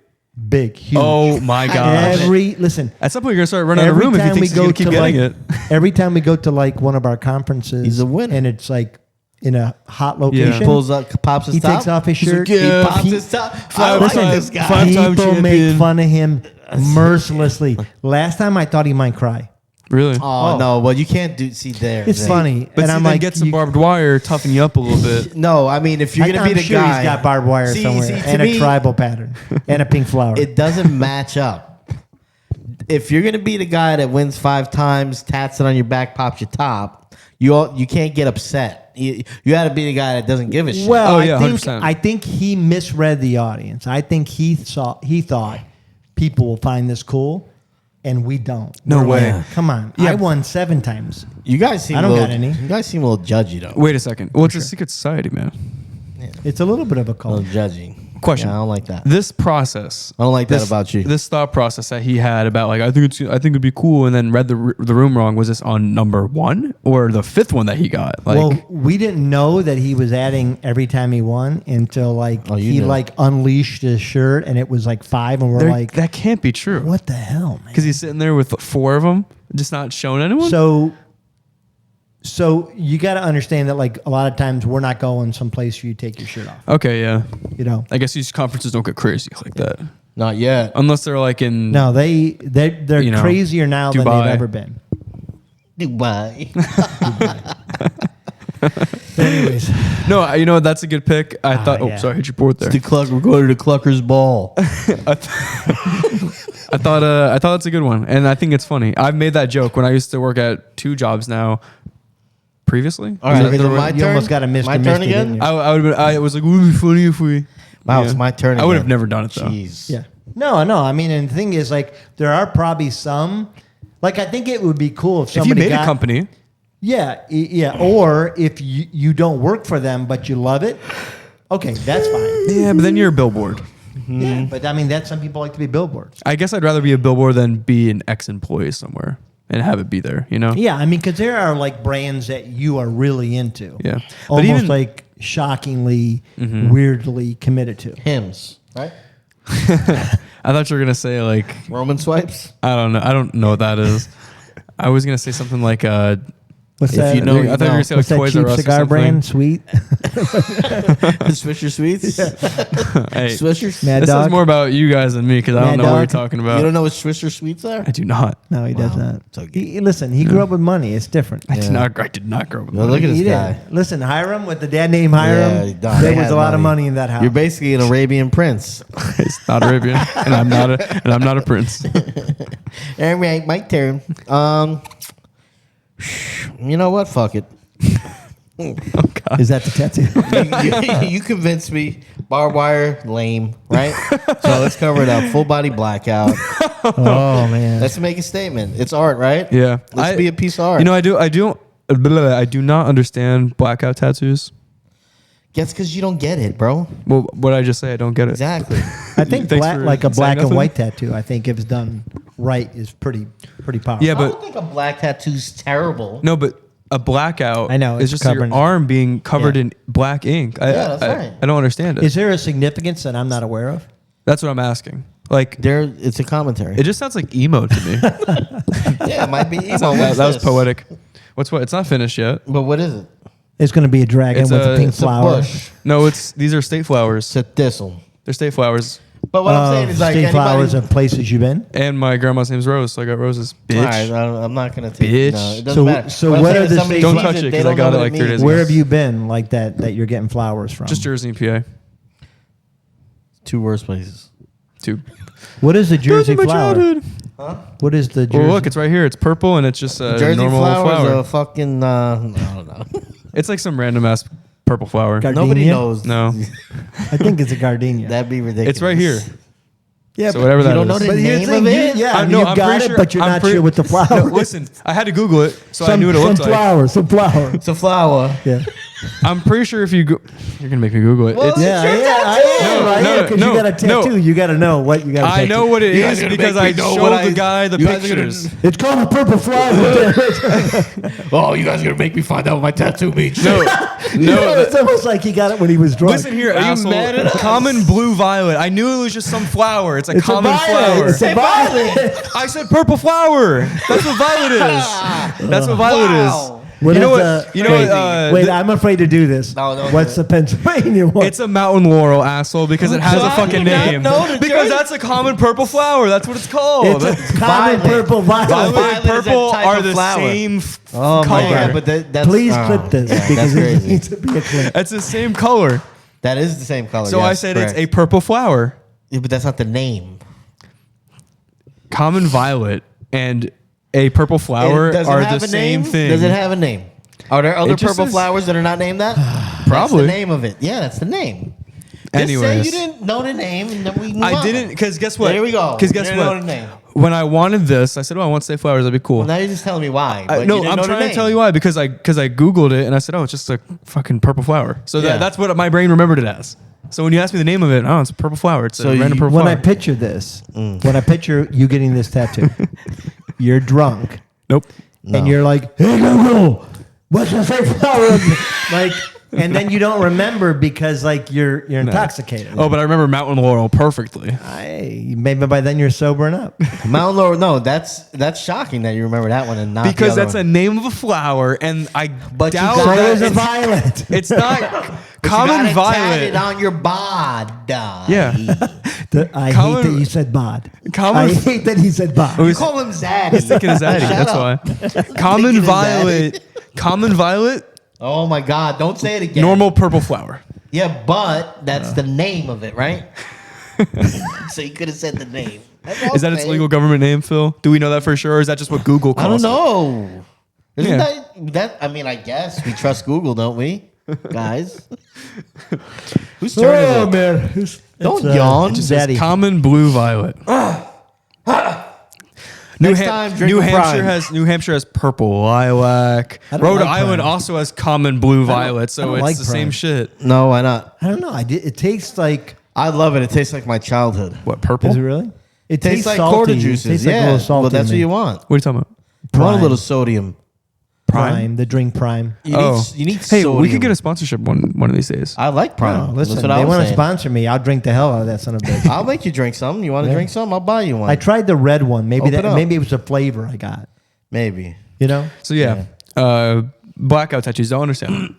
Big, huge. Oh my gosh. Listen. At some point, you're going to start running out of Every room if you time think we he's going go to keep to getting like, it. every time we go to like one of our conferences, He's a winner. and it's like in a hot location. Pulls up, pops his He top. takes off his He's like, shirt. yeah. He pops He- his top. I Five like times- this guy. five-time People make champion. fun of him mercilessly. Last time I thought he might cry. Really? Oh, no, well you can't do. See there. It's Zane. funny, But and see, I'm then like, get some you- barbed wire, toughen you up a little bit. No, I mean if you're gonna I'm be the sure guy, he's got barbed wire See, somewhere to and me, a tribal pattern and a pink flower. It doesn't match up. If you're gonna be the guy that wins 5 times, tats it on your back, pops your top, you can't get upset. You got to be the guy that doesn't give a shit. Well, Oh, yeah, I think 100%. I think he misread the audience. I think he thought people will find this cool, and we don't. No We're way. like, come on, Yeah. I won 7 times. you guys seem I don't a little, got any. You guys seem a little judgy though. Wait a second. Well, it's a secret society, man. It's a little bit of a A little cult. judgy. Question. Yeah, I don't like that. This process. I don't like that this- about you. This thought process that he had about like I think it'd be cool, and then read the room wrong. Was this on number 1 or the 5th one that he got? Like, Well, we didn't know that he was adding every time he won until like you he knew. like unleashed his shirt and it was like 5 and we're like, that can't be true. what the hell, man? Because he's sitting there with 4 of them, just not showing anyone. So you got to understand that like a lot of times we're not going someplace where you take your shirt off. Okay, yeah. You know, I guess these conferences don't get crazy like that, Not yet. unless they're like in. no, they're You know, crazier now than Dubai. they've ever been. Dubai. Anyways, No, you know what? That's a good pick. I thought. Oh, yeah. sorry, I hit your board there. We're going to the Clucker's Ball. I thought that's a good one, and I think it's funny. I've made that joke when I used to work at 2 jobs now. Previously, All right, is it you my turn? almost got a Mr. My turn Misty, again? didn't you? I would have been. I was like, would it be funny if we? Wow, Yeah. it's my turn. I would have again. never done it though. Jeez. Yeah. No. I mean, and the thing is, like, there are probably some. Like, I think it would be cool if If you somebody made got, a company, Yeah. Or if you don't work for them but you love it, okay, that's fine. yeah, but then you're a billboard. Yeah. But I mean, that's some people like to be billboards. I guess I'd rather be a billboard than be an ex-employee somewhere and have it be there. You know? Yeah. I mean, because there are like brands that you are really into. Yeah. But Almost even- like shockingly, weirdly committed to. Hymns, right? I thought you were gonna say like Roman swipes. I don't know. I don't know what that is. I was gonna say something like What's If that? you know, I thought you were gonna say like What's that Toys R cheap Us or cigar something. brand? Sweet. Swisher Sweets. Hey, Swishers. Mad this Dog? says more about you guys than me because I don't Mad know what you're Dog? talking You about. don't know what Swisher Sweets are? I do not. No, he does Wow. not. It's okay. Listen, he grew up with money. It's different. I did not grow up with Well, money. look at this He guy. did. Listen, Hiram, with the dad named Hiram, Yeah, there they was had a lot of money. money in that house. You're basically an Arabian prince. It's not Arabian, and I'm not a prince. All right, my turn. You know what? Fuck it. Is that the tattoo? You convinced me. Barbed wire, lame, right? So let's cover it up. Full body blackout. Oh man. Let's make a statement. It's art, right? Yeah, Let's be a piece of art. You know, I do not understand blackout tattoos. That's because you don't get it, bro. Well, what did I just say? I don't get it. Exactly. I think Thanks black, for like a saying black and nothing. white tattoo. I think if it's done right, is pretty powerful. Yeah, I but don't think a black tattoo's terrible. no, but a blackout. I know, It's it's just your covering- arm being covered Yeah. in black ink. Yeah, that's right. I don't understand it. Is there a significance that I'm not aware of? That's what I'm asking. Like, It's a commentary. it just sounds like emo to me. Yeah, it might be emo. that What's was this? poetic. What's what? It's not finished yet. But what is it? It's going to be a dragon It's with a pink It's a flower. bush. No, these are state flowers. It's a thistle. They're state flowers. But what I'm saying is like state flowers anybody. of places you've been. And my grandma's name's Rose, so I got roses. Bitch. All right, I'm not gonna take. Bitch. No, it doesn't So- matter. so I'm what saying are is the somebody states- Don't sees touch it, they 'cause I don't got know it what like 3 days means. ago. Where have you been like that you're getting flowers from? Just Jersey and PA. 2 worse places. 2. What is the Jersey my flower? childhood. What is the Jersey? Well, look, it's right here. It's purple and it's just a Jersey normal flowers flower. a fucking. I don't know. It's like some random ass purple flower. Gardenia? Nobody knows. No, I think it's a gardenia. That'd be ridiculous. it's right here. yeah, So whatever you that don't know is. the but here's name the of thing, it? yeah, No, you I'm got pretty it, sure- but you're I'm not pretty- sure what the flower. No, is. listen, I had to Google it so I knew what it some looked like. flowers, some flowers. It's a flower. Yeah, I'm pretty sure if you go, you're gonna make me Google it. Well, It's, yeah, your I am, No, right? no, Because no, you got a no. tattoo. You got to know what you got. I know what it You guys is are gonna because make I me know showed what I- the guy the you guys are gonna- pictures. It's called a purple flower. Oh, you guys are gonna make me find out what my tattoo means. No, no. It's almost like he got it when he was drunk. Listen here, Are you asshole. mad at us? Common blue violet. I knew it was just some flower. It's a It's a common violet. flower. It's a violet. I said purple flower. That's what violet is. That's what violet Wow. is. What you know is, what? You know what? Wait, I'm afraid to do this. No, don't What's do the Pennsylvania one? It's a mountain laurel, asshole, because it has a Why fucking do you not name. know the Because Jersey- that's a common purple flower. That's what it's called. It's a common Violet. purple violet. Violet Violet and is a purple type are of the flower. same Oh color. my god! But that's Please oh, clip this yeah, because that's it crazy. needs to be a clip. It's the same color. That is the same color. So I yes, said correct. it's a purple flower. Yeah, but that's not the name. Common violet and a purple flower Does it are have the a same name? thing. Does it have a name? Are there other It just purple says- flowers that are not named that? Probably. That's the name of it. Yeah, that's the name. Just say Anyways. you didn't know the name, and then we move I on. didn't, because guess what? There we go. Because guess You didn't what? know the name. When I wanted this, I said, "Oh, I want to say flowers. That'd be cool." Well, now you're just telling me why. But you No, didn't I'm know the trying to name. tell you why because I googled it and I said, "Oh, it's just a fucking purple flower." So Yeah. that's what my brain remembered it as. So when you ask me the name of it, oh, it's a purple flower. It's So a random you- purple When flower. I picture this, when I picture you getting this tattoo, you're drunk Nope. and you're like, "Hey Google, what's your favorite flower?" Like, and then you don't remember because like you're intoxicated. Oh, but I remember Mountain Laurel perfectly. Maybe by then you're sobering up. Mount Laurel. No, that's shocking that you remember that one and not Because the other that's a one. name of a flower, and I But you doubt got- So that there's a it's, violet. it's not You common got it violet. tatted on your bod. Yeah. I Common- hate that you said bod. Common- I hate that he said bod. You call him Zaddy. He's thinking of Zaddy. Shut That's up. why. Common Thinking of violet. Common violet. Oh my God! Don't say it again. Normal purple flower. Yeah, but that's the name of it, right? So you could have said the name. Is that its legal government name, Phil? Do we know that for sure, or is that just what Google I calls don't it? know. Isn't Yeah. that? I mean, I guess we trust Google, don't we, guys? Whose turn is it? man. Don't yawn. It just says Zaddy. common blue violet. Next time, drink New with Hampshire Prime. New Hampshire has purple lilac. I don't Rhode like Island Prime. also has common blue violet, so don't it's like the same Prime. shit. No, why not? I don't know. It tastes like. I love it. It tastes like my childhood. What, purple? Is it really? It Tastes like salty. quarter It juices. tastes like a Yeah, little salty well, that's to what me. you want. What are you talking about? You want a Prime. little sodium. Prime. The drink Prime. You Oh, need, you need hey, sodium. we could get a sponsorship one of these days. I like Prime. Oh, listen, That's what they I was want to saying. sponsor me. I'll drink the hell out of that son of a bitch. I'll make you drink some. You want to Yeah. drink some? I'll buy you one. I tried the red one. Maybe Open up. maybe it was a flavor I got. Maybe. You know? So yeah, blackout tattoos. Don't understand.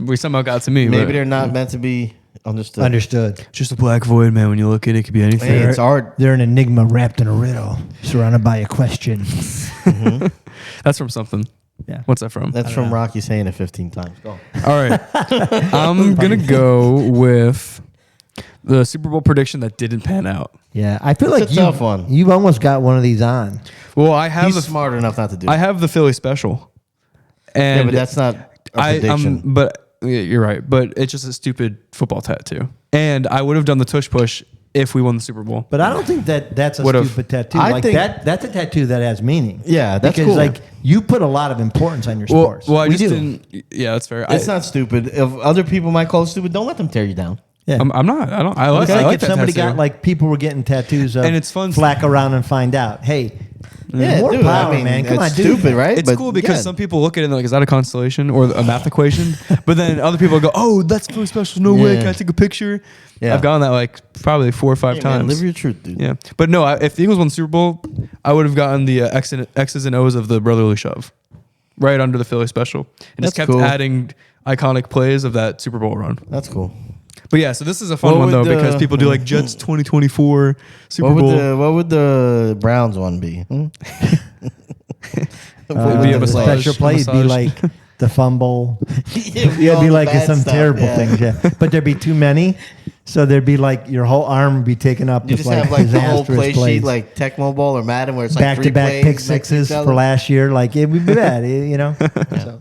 We somehow got to me. Maybe but they're not meant to be understood. Understood. it's just a black void, man. When you look at it, it could be anything. Hey, it's art. They're an enigma wrapped in a riddle, surrounded by a question. That's from something. Yeah. What's that from? That's from Rocky saying it 15 times. Go. All right. I'm gonna go with the Super Bowl prediction that didn't pan out. Yeah, I feel It's like a tough one. you've almost got one of these on. Well, I have He's the smart enough not to do I it. have the Philly special, and Yeah, but that's not a prediction. But yeah, you're right. But it's just a stupid football tattoo, and I would have done the tush push if we won the Super Bowl. But I don't think that's a Would've. stupid tattoo. I Like think- that's a tattoo that has meaning. Yeah, that's because cool. like you put a lot of importance on your Well, sports. I We just do. didn't. Yeah, that's fair. It's not stupid. If other people might call it stupid, don't let them tear you down. Yeah. I'm not. I don't. I like. It's I like like if that somebody tattoo. got like people were getting tattoos of And it's fun. flack around and find out. Hey, Yeah, more dude. power, I mean, man. Come it's on, dude. stupid, right? It's But cool because yeah. some people look at it and they're like, is that a constellation or a math equation? But then other people go, oh, that's Philly special. No way. Yeah. Can I take a picture? Yeah. I've gotten that like probably 4 or 5 Hey, man, times. live your truth, dude. Yeah, but no. If the Eagles won the Super Bowl, I would have gotten the X's and O's of the brotherly shove, right under the Philly special, and just That's kept cool. adding iconic plays of that Super Bowl run. That's cool. But yeah, so this is a fun What one though would because the- people do like Jets 2024 Super What Bowl. would the Browns one be? Hmm? What would be a the massage- special plays be massage. like the fumble. Yeah, It'd all be the like bad some stuff, terrible yeah. things. Yeah, but there'd be too many. So there'd be like your whole arm would be taken up You with just like have like the whole disastrous play plays. sheet, like Tecmo Bowl or Madden, where it's like back three to back plays pick next to each sixes other. for last year. Like it would be bad, you know. So,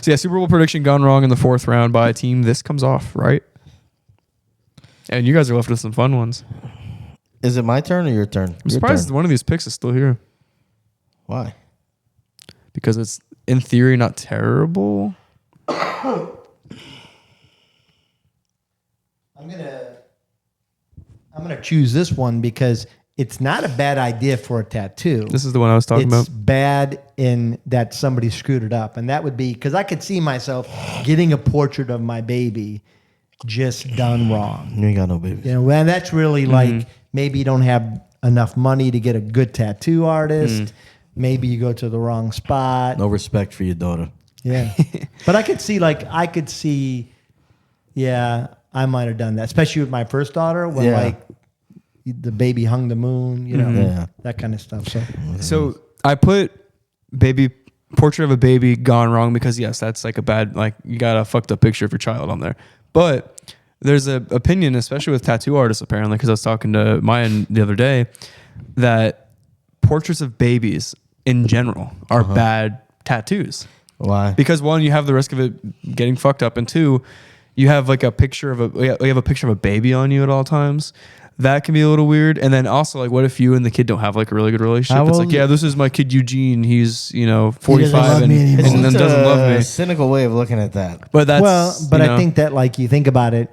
So yeah, Super Bowl prediction gone wrong in the 4th round by a team. This comes off right, and you guys are left with some fun ones. Is it my turn or your turn? I'm surprised one of these picks is still here Why? because it's in theory not terrible. I'm gonna choose this one because it's not a bad idea for a tattoo. This is the one I was talking It's about. bad in that somebody screwed it up, and that would be because I could see myself getting a portrait of my baby just done wrong. You ain't got no babies. You know, and that's really like maybe you don't have enough money to get a good tattoo artist. Maybe you go to the wrong spot. No respect for your daughter. Yeah, but I could see, yeah, I might have done that, especially with my first daughter when Yeah. like the baby hung the moon, you know, Yeah. that kind of stuff. So So I put baby portrait of a baby gone wrong because yes, that's like a bad, like you got a fucked up picture of your child on there. But there's an opinion, especially with tattoo artists apparently, because I was talking to Mayan the other day, that portraits of babies in general are bad tattoos. Why? Because one, you have the risk of it getting fucked up, and two, you have like a picture of you have a picture of a baby on you at all times. That can be a little weird. And then also, like, what if you and the kid don't have like a really good relationship? How It's old- like, yeah, this is my kid Eugene. He's 45 love and, me anymore. and then It's doesn't love a me. cynical way of looking at that. But that's but you I know, think that like you think about it,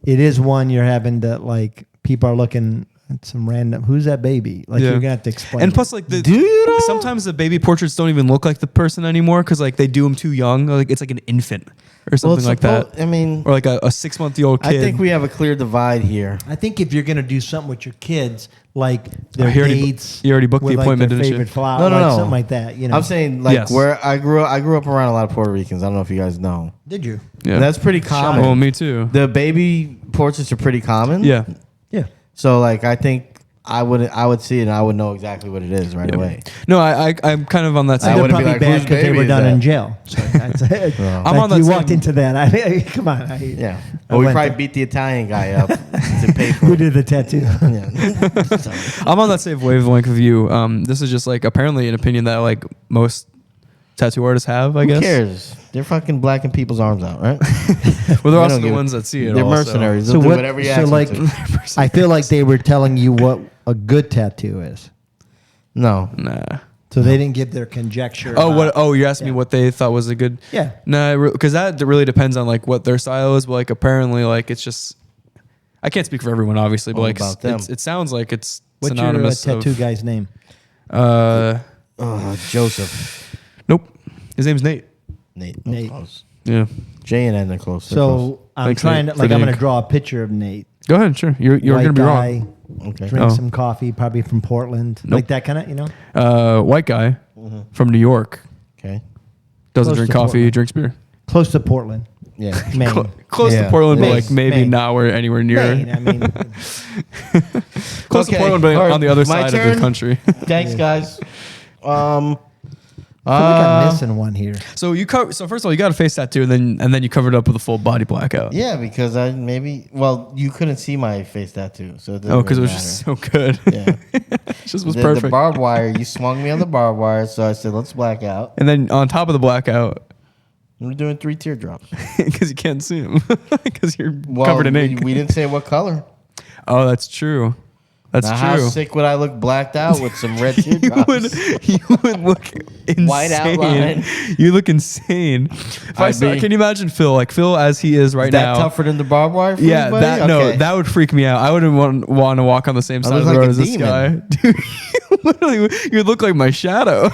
it is one you're having to like. People are looking at some random. Who's that baby? Like Yeah. you're gonna have to explain. And it. plus, like the Do you know? sometimes the baby portraits don't even look like the person anymore because like they do them too young. Like it's like an infant or something like that, I mean, or like a 6-month-old kid. I think we have a clear divide here. I think if you're gonna do something with your kids, like their you already dates, you already booked the with, like, appointment, their didn't you? favorite flower, No, no, like no. something like that. You know, I'm saying like Yes. where I grew up around a lot of Puerto Ricans. I don't know if you guys know. did you? Yeah, That's pretty common. well, me too. The baby portraits are pretty common. Yeah, Yeah. So like I think I would see it and I would know exactly what it is right yeah. away. No, I'm kind of on that I same. They're wouldn't be probably like, bad whose because they baby were is done that? in jail. So I'm on that you same- walked into that. Come on. Yeah. I But we went probably there. beat the Italian guy up to pay for Who it. did the tattoo? Yeah. So, I'm on that same wavelength of you. This is just like apparently an opinion that like most tattoo artists have. I who guess. cares? They're fucking blacking people's arms out, right? Well, they're They also don't the give ones that see it. They're also. mercenaries. They'll do whatever you ask them like, to. I feel like they were telling you what a good tattoo is. No. Nah. So they didn't give their conjecture. Oh, about- what? Oh, you're asking Yeah. me what they thought was a good. Yeah. No, because that really depends on like what their style is. But like apparently, like it's just. I can't speak for everyone, obviously, but All like about them. it sounds like it's What's your synonymous. tattoo of, guy's name? Joseph. Nope. His name's Nate. Nate. Nate. Close. Yeah. J and N are close. They're close. So I'm Thanks, trying Nate, to for like the I'm going to ink. draw a picture of Nate. Go ahead. Sure. You're White gonna be guy, wrong. Okay. Drink Oh. some coffee, probably from Portland, Nope. like that kind of, you know. White guy from New York Okay. doesn't Close drink to coffee. Portland. Drinks beer. Close to Portland, Yeah. Maine. Close Yeah. to Portland, but Maine. like maybe Maine. not where anywhere near. Maine. I mean, Close to Okay. Portland, but All right, on the other my side of turn? the country. Thanks, guys. I feel like I'm missing one here. So So first of all, you got a face tattoo, and then you covered up with a full body blackout. Yeah, because you couldn't see my face tattoo, so it Oh, because it really was just so good. Yeah. It just was the perfect. barbed wire. You swung me on the barbed wire, so I said, "Let's black out." And then on top of the blackout, We're doing 3 teardrops. because you can't see them, because you're Well, covered in ink. We didn't say what color. Oh, that's true. That's Now, how true. sick would I look blacked out with some red You teardrops? would look insane. White outline. You look insane. If I I'd saw, be- can you imagine Phil? Like Phil as he is right Is that now. tougher than the barbed wire? For Yeah, anybody? that no, Okay. that would freak me out. I wouldn't want to walk on the same I side of look the like road a as this demon. guy. Dude, you literally, you'd look like my shadow.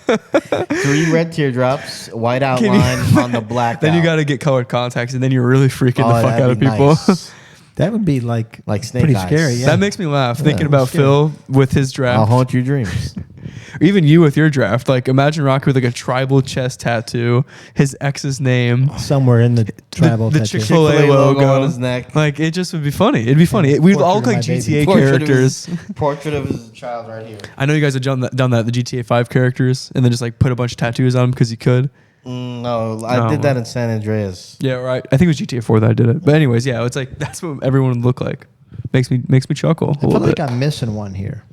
3 red teardrops, white you- outline on the black. Then you got to get colored contacts, and then you're really freaking Oh, the fuck that'd out of be people. nice. That would be like Snake pretty eyes. scary. Yeah. That makes me laugh thinking about scary. Phil with his draft. I'll haunt your dreams. Or even you with your draft. Like imagine Rocky with like a tribal chest tattoo, his ex's name, somewhere in the tribal the tattoo. Chick-fil-A Chick-fil-A logo logo on his neck. Like it just would be funny. It'd be funny. We'd all look Portrait of like my baby. GTA characters. Portrait of his child right here. I know you guys have done that, the GTA 5 characters, and then just like put a bunch of tattoos on them because you could. No, I No. did that in San Andreas. Yeah, right. I think it was GTA 4 that I did it. But anyways, yeah, it's like that's what everyone would look like. Makes me chuckle a I feel little like bit. I'm missing one here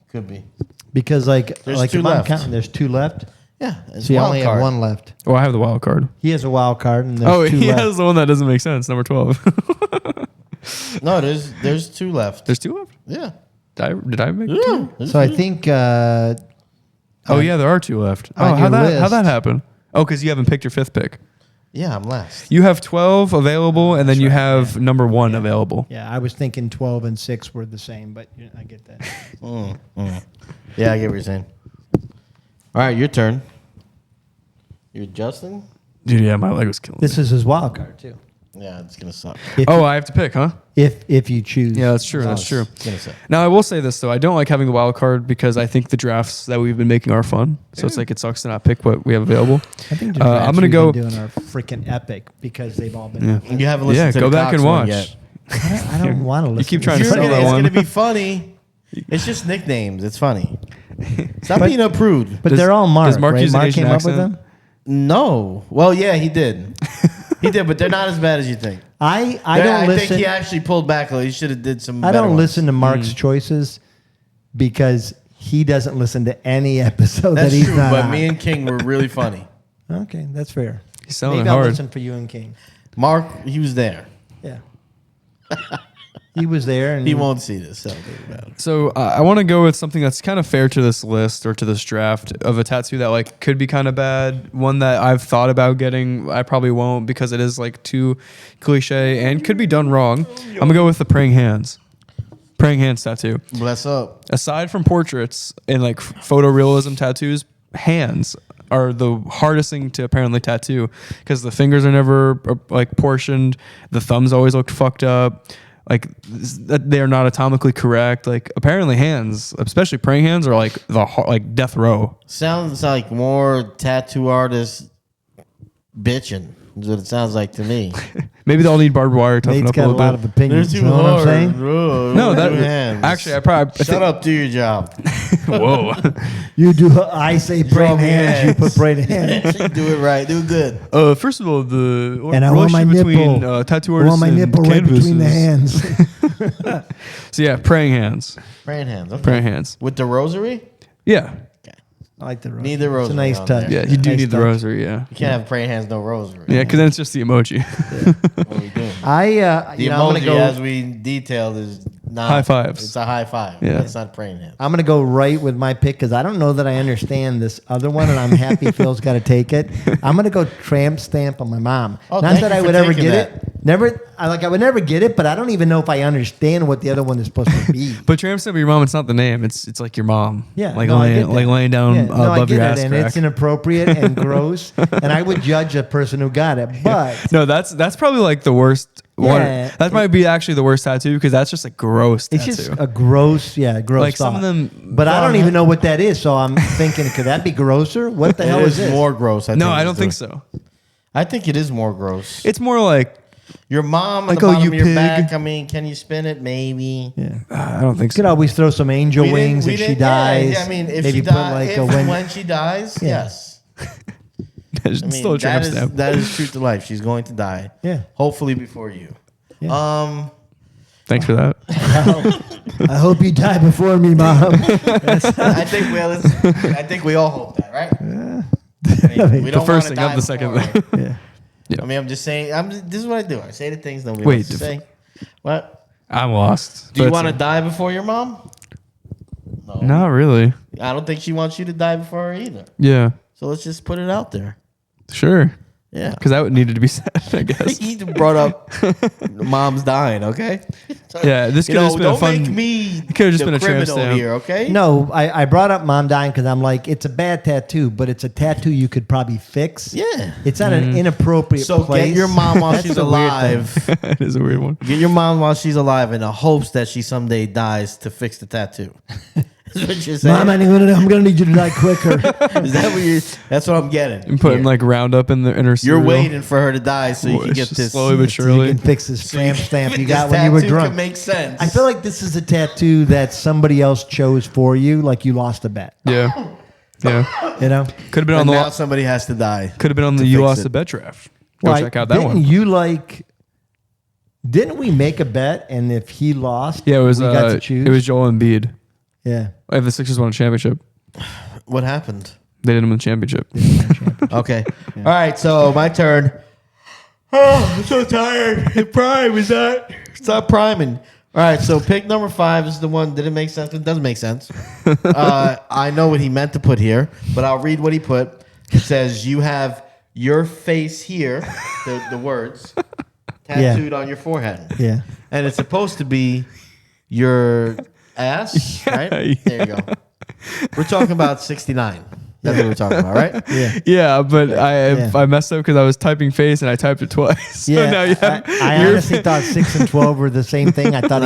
Could be. because There's like 2 if left. I'm counting, there's 2 left. Yeah. It's So you wild only card. have 1 left. Oh, I have the wild card. He has a wild card, and there's Oh, 2 he left. has the one that doesn't make sense. Number 12. No, there's 2 left. There's 2 left. Yeah. Did I make? Yeah. So I think Oh yeah, there are 2 left. Oh, on your how'd list- that happen? Oh, because you haven't picked your 5th pick. Yeah, I'm last. You have 12 available, and then you have number 1 available. yeah, I was thinking 12 and 6 were the same, but I get that. Yeah, I get what you're saying. All right, your turn. You're adjusting? Dude, yeah, my leg was killing me. This is his wild card too. Yeah, it's going to suck. If, Oh, I have to pick, huh? if you choose. Yeah, that's true. That's true. It's going to suck. Now, I will say this, though. I don't like having the wild card because I think the drafts that we've been making are fun. So it's like it sucks to not pick what we have available. I think the I'm drafts going to we've go. been doing are freaking epic because they've all been. Yeah. You haven't listened Yeah, to go the back Cox and one watch. yet. I don't want to listen. keep trying to It's sell that it's one. going to be funny. It's just nicknames. It's funny. Stop being a prude. But Does- they're all Mark. does Mark right? use an Mark Asian came up accent? with them. No. Well, yeah, he did. He did, but they're not as bad as you think. I I don't listen. think he actually pulled back a little. He should have did some. I better don't ones. listen to Mark's choices because he doesn't listen to any episode That's that he's true, not but on. me and King were really funny. Okay, that's fair. He's selling Maybe it I'll hard. listen for you and King. Mark, he was there. Yeah. He was there, and He won't see this. So think about it. So I want to go with something that's kind of fair to this list or to this draft of a tattoo that like could be kind of bad. One that I've thought about getting, I probably won't because it is like too cliche and could be done wrong. I'm gonna go with the praying hands. Praying hands tattoo. Bless up. Aside from portraits and like photorealism tattoos, hands are the hardest thing to apparently tattoo because the fingers are never like portioned. The thumbs always look fucked up. Like they are not atomically correct. Like apparently hands, especially praying hands, are like like death row. Sounds like more tattoo artists bitching. Is what it sounds like to me. Maybe they'll need barbed wire toughen Nate's up a got a little lot bit. of opinions. You know what I'm saying? Bro. No, that hands. actually I probably Shut up, do your job. Whoa. You do. I say praying me hands. You hands. put praying hands. Do it right. Do it good. First of all, the And I want my relationship nipple. between tattoo I artists want my and nipple right between the canvases. hands. So yeah, praying hands. Praying hands. Okay. Praying hands. With the rosary? Yeah. I like the rosary. Need the rosary It's a nice on touch. there. Yeah, you do Nice need the touch. rosary, yeah. You can't have praying hands, no rosary. Yeah, because then it's just the emoji. What are we doing? I The you know, I'm emoji, gonna go. as we detailed, is not High fives. It's a high five. Yeah. It's not praying hands. I'm gonna go right with my pick because I don't know that I understand this other one, and I'm happy Phil's got to take it. I'm gonna go tramp stamp on my mom. Oh, Not thank that you I for would ever taking get that. it. Never. I would never get it, but I don't even know if I understand what the other one is supposed to be. But tramp stamp your mom, it's not the name. It's like your mom. Yeah, Like no, I get laying that. laying down Yeah, no, I above get your it, ass and crack. it's inappropriate and gross, and I would judge a person who got it. But No, that's probably like the worst one. Yeah. That might be actually the worst tattoo because that's just a gross it's tattoo. just a gross, gross. Like some of thought. them- but I don't even know what that is. So I'm thinking, could that be grosser? What the hell It is is this? more gross. no, I don't think so. I think it is more gross. It's more like Your mom on Like, the oh, bottom you of your pig. back. I mean, can you spin it? Maybe. Yeah. I don't think You could so. always throw some angel We didn't- wings we if she didn't- dies. Yeah, I mean, if maybe she put dies, like if a wing. when she dies, Yeah. yes. It's I mean, still a tramp stamp. that is truth to life. She's going to die. Yeah. Hopefully before you. Yeah. Thanks for that. I hope you die before me, mom. I think we all hope that, right? I mean, we The don't first wanna thing, not die the second before, thing. right? Yeah. I mean, I'm just saying. This is what I do. I say the things nobody Wait, wants to say. What? I'm lost. Do you But want to die before your mom? No. Not really. I don't think she wants you to die before her either. Yeah. So let's just put it out there. Sure. Yeah. Because that would needed to be said, I guess. He brought up mom's dying, okay? So, Yeah, this you could have know, just been a don't fun. make me it could have just the been a tramp criminal stamp. here, okay? No, I brought up mom dying because I'm like, it's a bad tattoo, but it's a tattoo you could probably fix. Yeah. It's at an inappropriate So place. get your mom while That's she's the weird thing. alive. It is a weird one. Get your mom while she's alive in the hopes that she someday dies to fix the tattoo. Is what you're saying? Mom, I'm gonna need you to die quicker. Is that what you're? That's what I'm getting. And putting here. like Roundup in the inner You're cereal. waiting for her to die so you Boy, can it's get just this. slowly but So you surely. can fix this tramp stamp you this got when you were tattoo drunk. Can make sense. I feel like this is a tattoo that somebody else chose for you, like you lost a bet. Yeah. Yeah. You know? Could have been on and the now somebody has to die. could have been on the to You fix Lost it. the Bet draft. Go Well, check out that didn't one. you didn't we make a bet and if he lost, Yeah, it was we got to choose? it was Joel Embiid. Yeah. If the Sixers won a championship, What happened? they didn't win the championship. Okay. All right. So my turn. Oh, I'm so tired. Prime is that? Stop priming. All right. So pick number 5 is the one. Did it make sense? It doesn't make sense. I know what he meant to put here, but I'll read what he put. It says you have your face here, the words, tattooed on your forehead. Yeah. And it's supposed to be your ass, right? There you go. We're talking about 69. That's what we're talking about, right? Yeah. Yeah, but Yeah. I messed up because I was typing face and I typed it twice. So Yeah, now you have I your honestly thought 6 and 12 were the same thing. I thought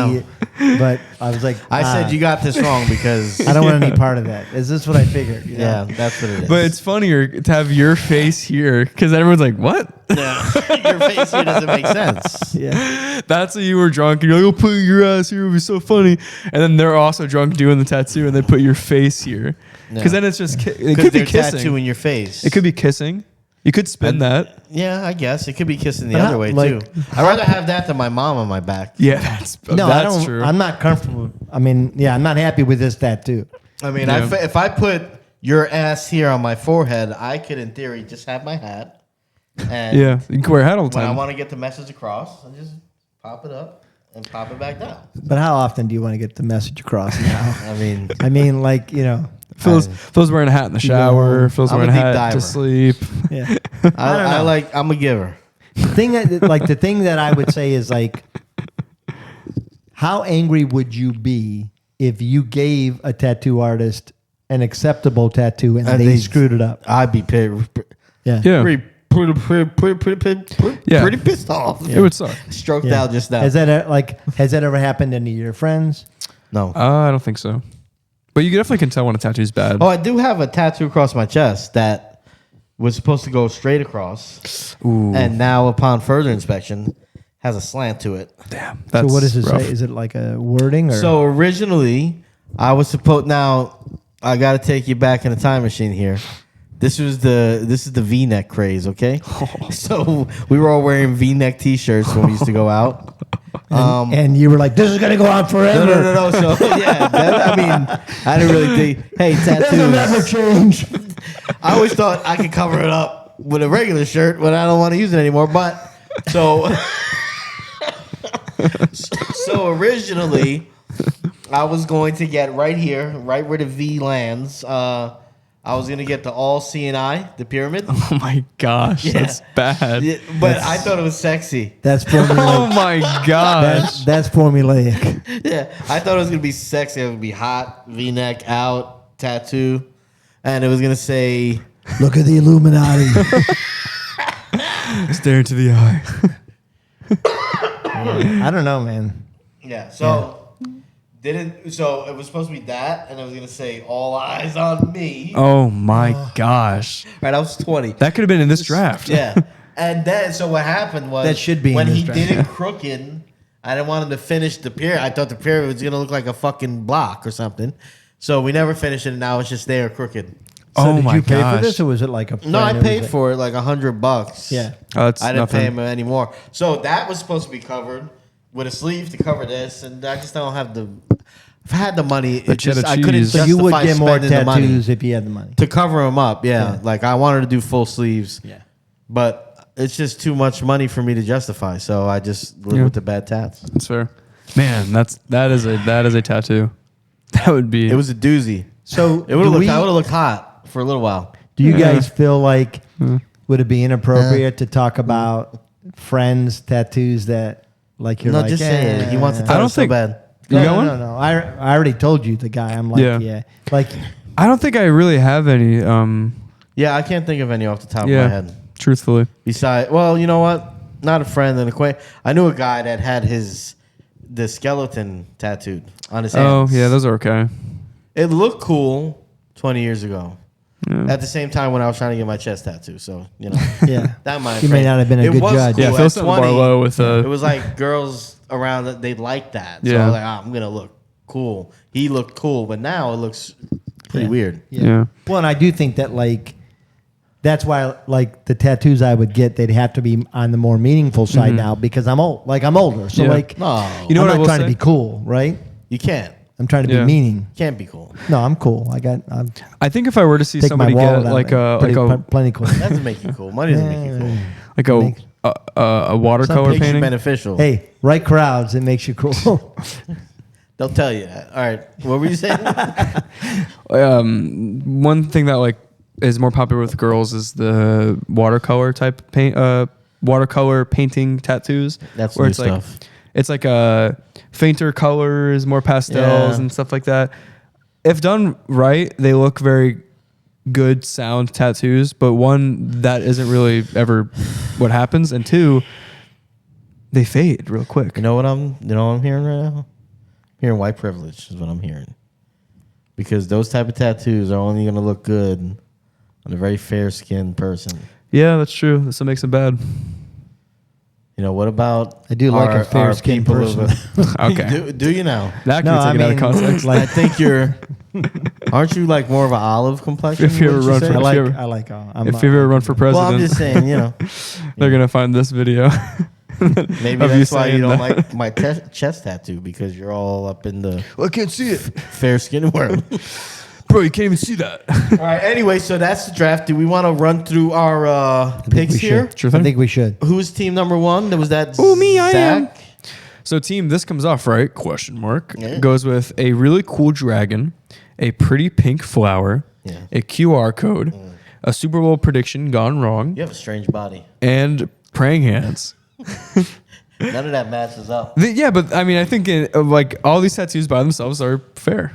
but I was like, I said you got this wrong because I don't want any part of that. Is this what I figured? You yeah, know? that's what it is. But it's funnier to have your face here because everyone's like, "What?" your face here doesn't make sense. Yeah. That's when you were drunk and you're like, "Oh, put your ass here. It would be so funny." And then they're also drunk doing the tattoo and they put your face here because then it's just it could be kissing. tattooing your face. It could be kissing. You could spin that. Yeah, I guess it could be kissing the But other way like- too. I'd rather have that than my mom on my back. Yeah, that's No, I that's don't. true. I'm not comfortable. I mean, yeah, I'm not happy with this tattoo. I mean, Yeah. if I put your ass here on my forehead, I could, in theory, just have my hat. And Yeah, you can wear a hat all the when I time. want to get the message across, I just pop it up. and pop it back down. But how often do you want to get the message across now? I mean, like, you know. Phil's wearing a hat in the shower. Phil's I'm wearing a a deep hat diver. to sleep. Yeah. I'm a giver. The thing that I would say is like, how angry would you be if you gave a tattoo artist an acceptable tattoo and they screwed it up? I'd be Yeah. Yeah. pretty pissed off. It would suck. Stroked Yeah. out just now. Has that ever happened to any of your friends? No. I don't think so. But you definitely can tell when a tattoo's bad. Oh, I do have a tattoo across my chest that was supposed to go straight across. Ooh. And now, upon further inspection, has a slant to it. Damn. So That's what does it rough. say? Is it like a wording or? So originally, I was supposed. Now, I got to take you back in a time machine here. This is the V-neck craze, okay? So we were all wearing V-neck T-shirts when we used to go out. And you were like, this is going to go on forever. No. So yeah, I mean, I didn't really think. Hey, That'll never tattoos. change. I always thought I could cover it up with a regular shirt when I don't want to use it anymore. But so originally, I was going to get right here, right where the V lands. I was gonna get the all CNI, the pyramid. Oh my gosh. Yeah. That's bad. Yeah, but I thought it was sexy. That's formulaic. Oh my gosh. That's formulaic. Yeah, I thought it was gonna be sexy. It would be hot, V-neck out, tattoo, and it was gonna say, Look at the Illuminati. Stare into the eye. I don't know, man. yeah. So So it was supposed to be that, and it was gonna say all eyes on me. Oh my gosh. Right, I was 20. That could have been in this draft. Yeah. And then, so what happened was That should be when in this he draft. did it crooked, I didn't want him to finish the pyramid. I thought the pyramid was gonna look like a fucking block or something. So we never finished it, and now it's just there crooked. So Oh did my you pay gosh. for this, or was it like a? No, I friend that paid was for it like $100. Yeah. Oh, that's I didn't nothing. pay him anymore. So that was supposed to be covered with a sleeve to cover this, and I just don't have the. If I had the money, The it just cheddar I couldn't cheese. So you would justify get more spending the money tattoos if you had the money. to cover them up. Yeah. Yeah. Like I wanted to do full sleeves. Yeah. But it's just too much money for me to justify, so I just live Yeah. with the bad tats. That's fair. Man, that is a tattoo. That would be It was a doozy. So It would have do looked. I we- would have looked hot for a little while. Do you Yeah. guys feel like would it be inappropriate to talk about friends' tattoos that like you're No, like just say it. He wants to I tell don't us so think- bad. You no, got no, one? no. I already told you the guy. I'm like, Yeah. yeah. Like, I don't think I really have any Yeah, I can't think of any off the top of yeah, my head. truthfully. Besides, well, you know what? Not a friend, an acquaintance. I knew a guy that had the skeleton tattooed on his hands. Oh, yeah, those are okay. It looked cool 20 years ago. Yeah. At the same time when I was trying to get my chest tattoo, so you know yeah. that might. You may not have been a It good was judge. Cool. Yeah, At Phil set the bar 20, low with it was like girls around that they liked that. So I Yeah. was like, I'm gonna look cool. He looked cool, but now it looks pretty Yeah. weird. Yeah. Well, and I do think that like that's why like the tattoos I would get, they'd have to be on the more meaningful side now because I'm old. Like I'm older, so Yeah. like No, You know I'm what I not will trying say? to be cool, right? you can't. I'm trying to Yeah. be meaning. Can't be cool. No, I'm cool. I'm I think if I were to see take my somebody wallet get out. like man. Plenty cool. That doesn't make you cool. Money doesn't make you cool. like Makes- a watercolor Makes you painting. beneficial. Hey, right crowds, it makes you cool. They'll tell you that. All right. What were you saying? One thing that like is more popular with girls is the watercolor type paint, watercolor painting tattoos. That's where new it's stuff. like it's like a fainter colors, more pastels Yeah. and stuff like that. If done right, they look very good sound tattoos. But one, that isn't really ever what happens, and two, they fade real quick. You know what I'm hearing right now? Hearing white privilege is what I'm hearing. Because those type of tattoos are only gonna look good on a very fair skinned person. Yeah, that's true. That's what makes them bad. You know, what about I do like a our fair-skinned people person. Okay, do you now? that can No, be I taken out of mean, context. I think you're aren't you like more of an olive complexion? If you ever wouldn't run say? for- I you like. ever- I like. I'm if you've ever run for Well, president, I'm just saying, you know, they're gonna find this video. maybe Of you that's why you saying don't that. like my chest tattoo because you're all up in the I can't see it, fair skin world. bro. You can't even see that. All right. Anyway, so that's the draft. Do we want to run through our picks here? Sure I thing. think we should. Who's team number one? There was that. Ooh, me, I am. So team, this comes off right? Question mark. Yeah. Goes with a really cool dragon, a pretty pink flower, a QR code, a Super Bowl prediction gone wrong, You have a strange body. and praying hands. None of that matches up. Yeah, but I mean, I think like all these tattoos by themselves are fair.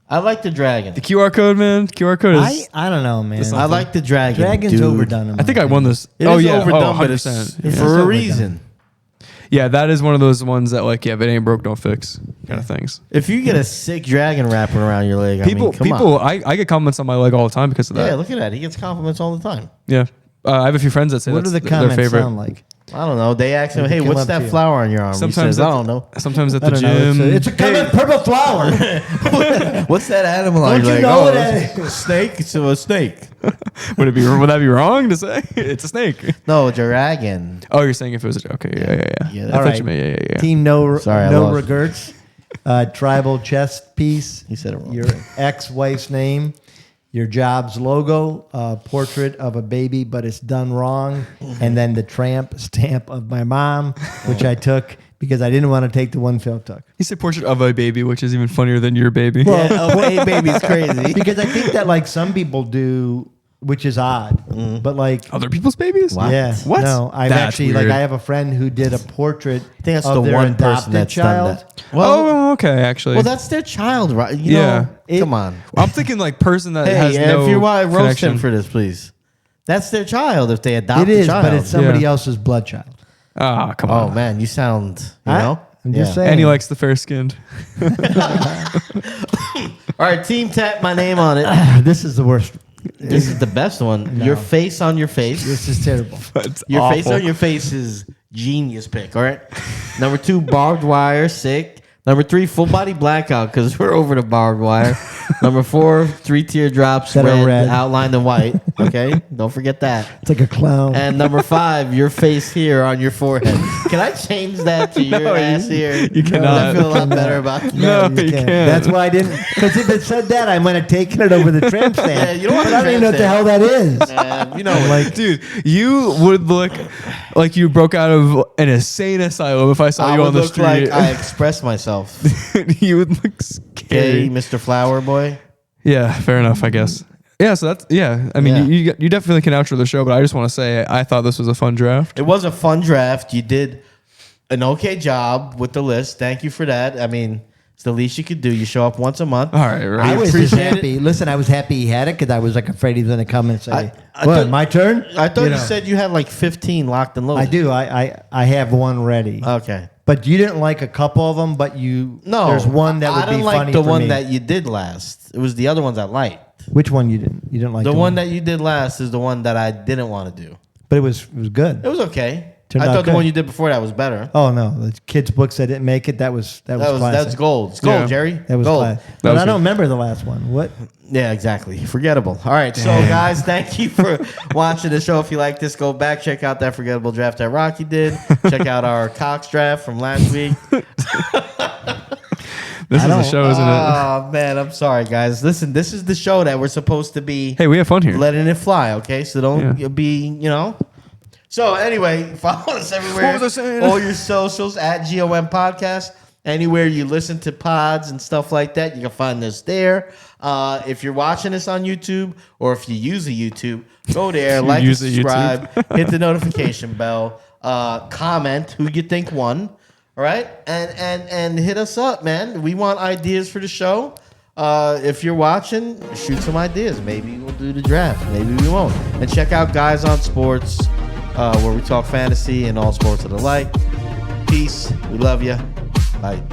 I like the dragon. The QR code, man. QR code is. I don't know, man. I like the dragon. Dragon's dude. overdone. in I my think I opinion. won this. It oh is yeah, overdone, but it's 100%. it's for a overdone. reason. Yeah, that is one of those ones that like, yeah, if it ain't broke, don't fix kind of things. If you get a sick dragon wrapping around your leg, People, come on. I get compliments on my leg all the time because of that. Yeah, look at that. He gets compliments all the time. Yeah, I have a few friends that say What do that's the their comments favorite. sound like? I don't know. They ask him, They "Hey, come what's up to that you. flower on your arm?" Sometimes he says, "I at don't the- know." Sometimes at I the don't know. gym. It's a color purple flower. What's that animal on Don't your you leg? know Oh, what it's that a snake. It's a snake. Would that be wrong to say? It's a snake. No, dragon. Oh, you're saying if it was a okay, yeah. Yeah, I that's thought right. you meant, yeah. Team no Sorry, I no lost. regrets. Tribal chest piece. He said it wrong. Your ex-wife's name. Your job's logo. Portrait of a baby, but it's done wrong. And then the tramp stamp of my mom, which I took because I didn't want to take the one Phil took. He said portrait of a baby, which is even funnier than your baby. Well, Yeah, baby's crazy. because I think that like some people do, which is odd. But like Other people's babies? What? yeah, What? no, I've That's actually weird. like I have a friend who did a portrait I think that's of the their one person adopted that's child. done that. Well, Oh, okay, actually. well, that's their child, right? You Yeah. know, come on. I'm thinking like person that Hey, has no if you want to roast connection. him for this, please. That's their child if they adopt It is, a child. but it's somebody Yeah. else's blood child. Ah, come Oh on. man, you sound, you I- know. I'm just saying. And he likes the fair skinned. All right, team tap my name on it. This is the worst. This is the best one. No. Your face on your face. This is terrible. Your face on your face is genius pick. All right. Number 2, barbed wire, sick. Number 3, full body blackout because we're over the barbed wire. Number 4, 3 teardrops, That are red. outlined in white. Okay, don't forget that. It's like a clown. And number 5, your face here on your forehead. Can I change that to your No, ass here? you cannot. I feel a lot better about it. No, you you can't. can't. That's why I didn't. Because if it said that, I might have taken it over the tramp stamp. Yeah, you don't want But the I don't even know what the tramp hell that is. You know, Like, dude, you would look like you broke out of an insane asylum if I saw I you would on the look street. like I express myself. You would look Okay, scary. Mr. Flower Boy. Yeah, fair enough, I guess. Yeah, so that's I mean, Yeah. you definitely can outro the show, but I just want to say I thought this was a fun draft. It was a fun draft. You did an okay job with the list. Thank you for that. I mean, it's the least you could do. You show up once a month. All right, right. I was just appreciate happy. Listen, I was happy he had it because I was like afraid he was going to come and say, I "What? thought- My turn?" I thought you know. said you had like 15 locked and loaded. I do. I have one ready. Okay. But you didn't like a couple of them. But you No, there's one that would I didn't be like funny the for one me. that you did last. It was the other ones I liked. Which one you didn't? You didn't like The one that you did last is the one that I didn't want to do. but it was good. It was okay. Turned I out thought the good. one you did before that was better. Oh no, the kids' books that didn't make it. That was classic. That's gold. It's gold, Yeah. Jerry. That was gold. classic. But was I good. don't remember the last one. What? Yeah, exactly. Forgettable. All right, so guys, thank you for watching the show. If you like this, go back, check out that forgettable draft that Rocky did. Check out our Cox draft from last week. This is a show, isn't it? Oh man, I'm sorry, guys. Listen, this is the show that we're supposed to be Hey, we have fun here. letting it fly. Okay, so don't Yeah. be, So anyway, follow us everywhere. What was I saying? All your socials at GOM Podcast. Anywhere you listen to pods and stuff like that, you can find us there. If you're watching us on YouTube or if you use a YouTube, go there, You like and use a subscribe, hit the notification bell, comment who you think won. All right, and hit us up, man. We want ideas for the show. If you're watching, shoot some ideas. Maybe we'll do the draft. Maybe we won't. And check out Guys on Sports, where we talk fantasy and all sports of the like. Peace. We love you. Bye.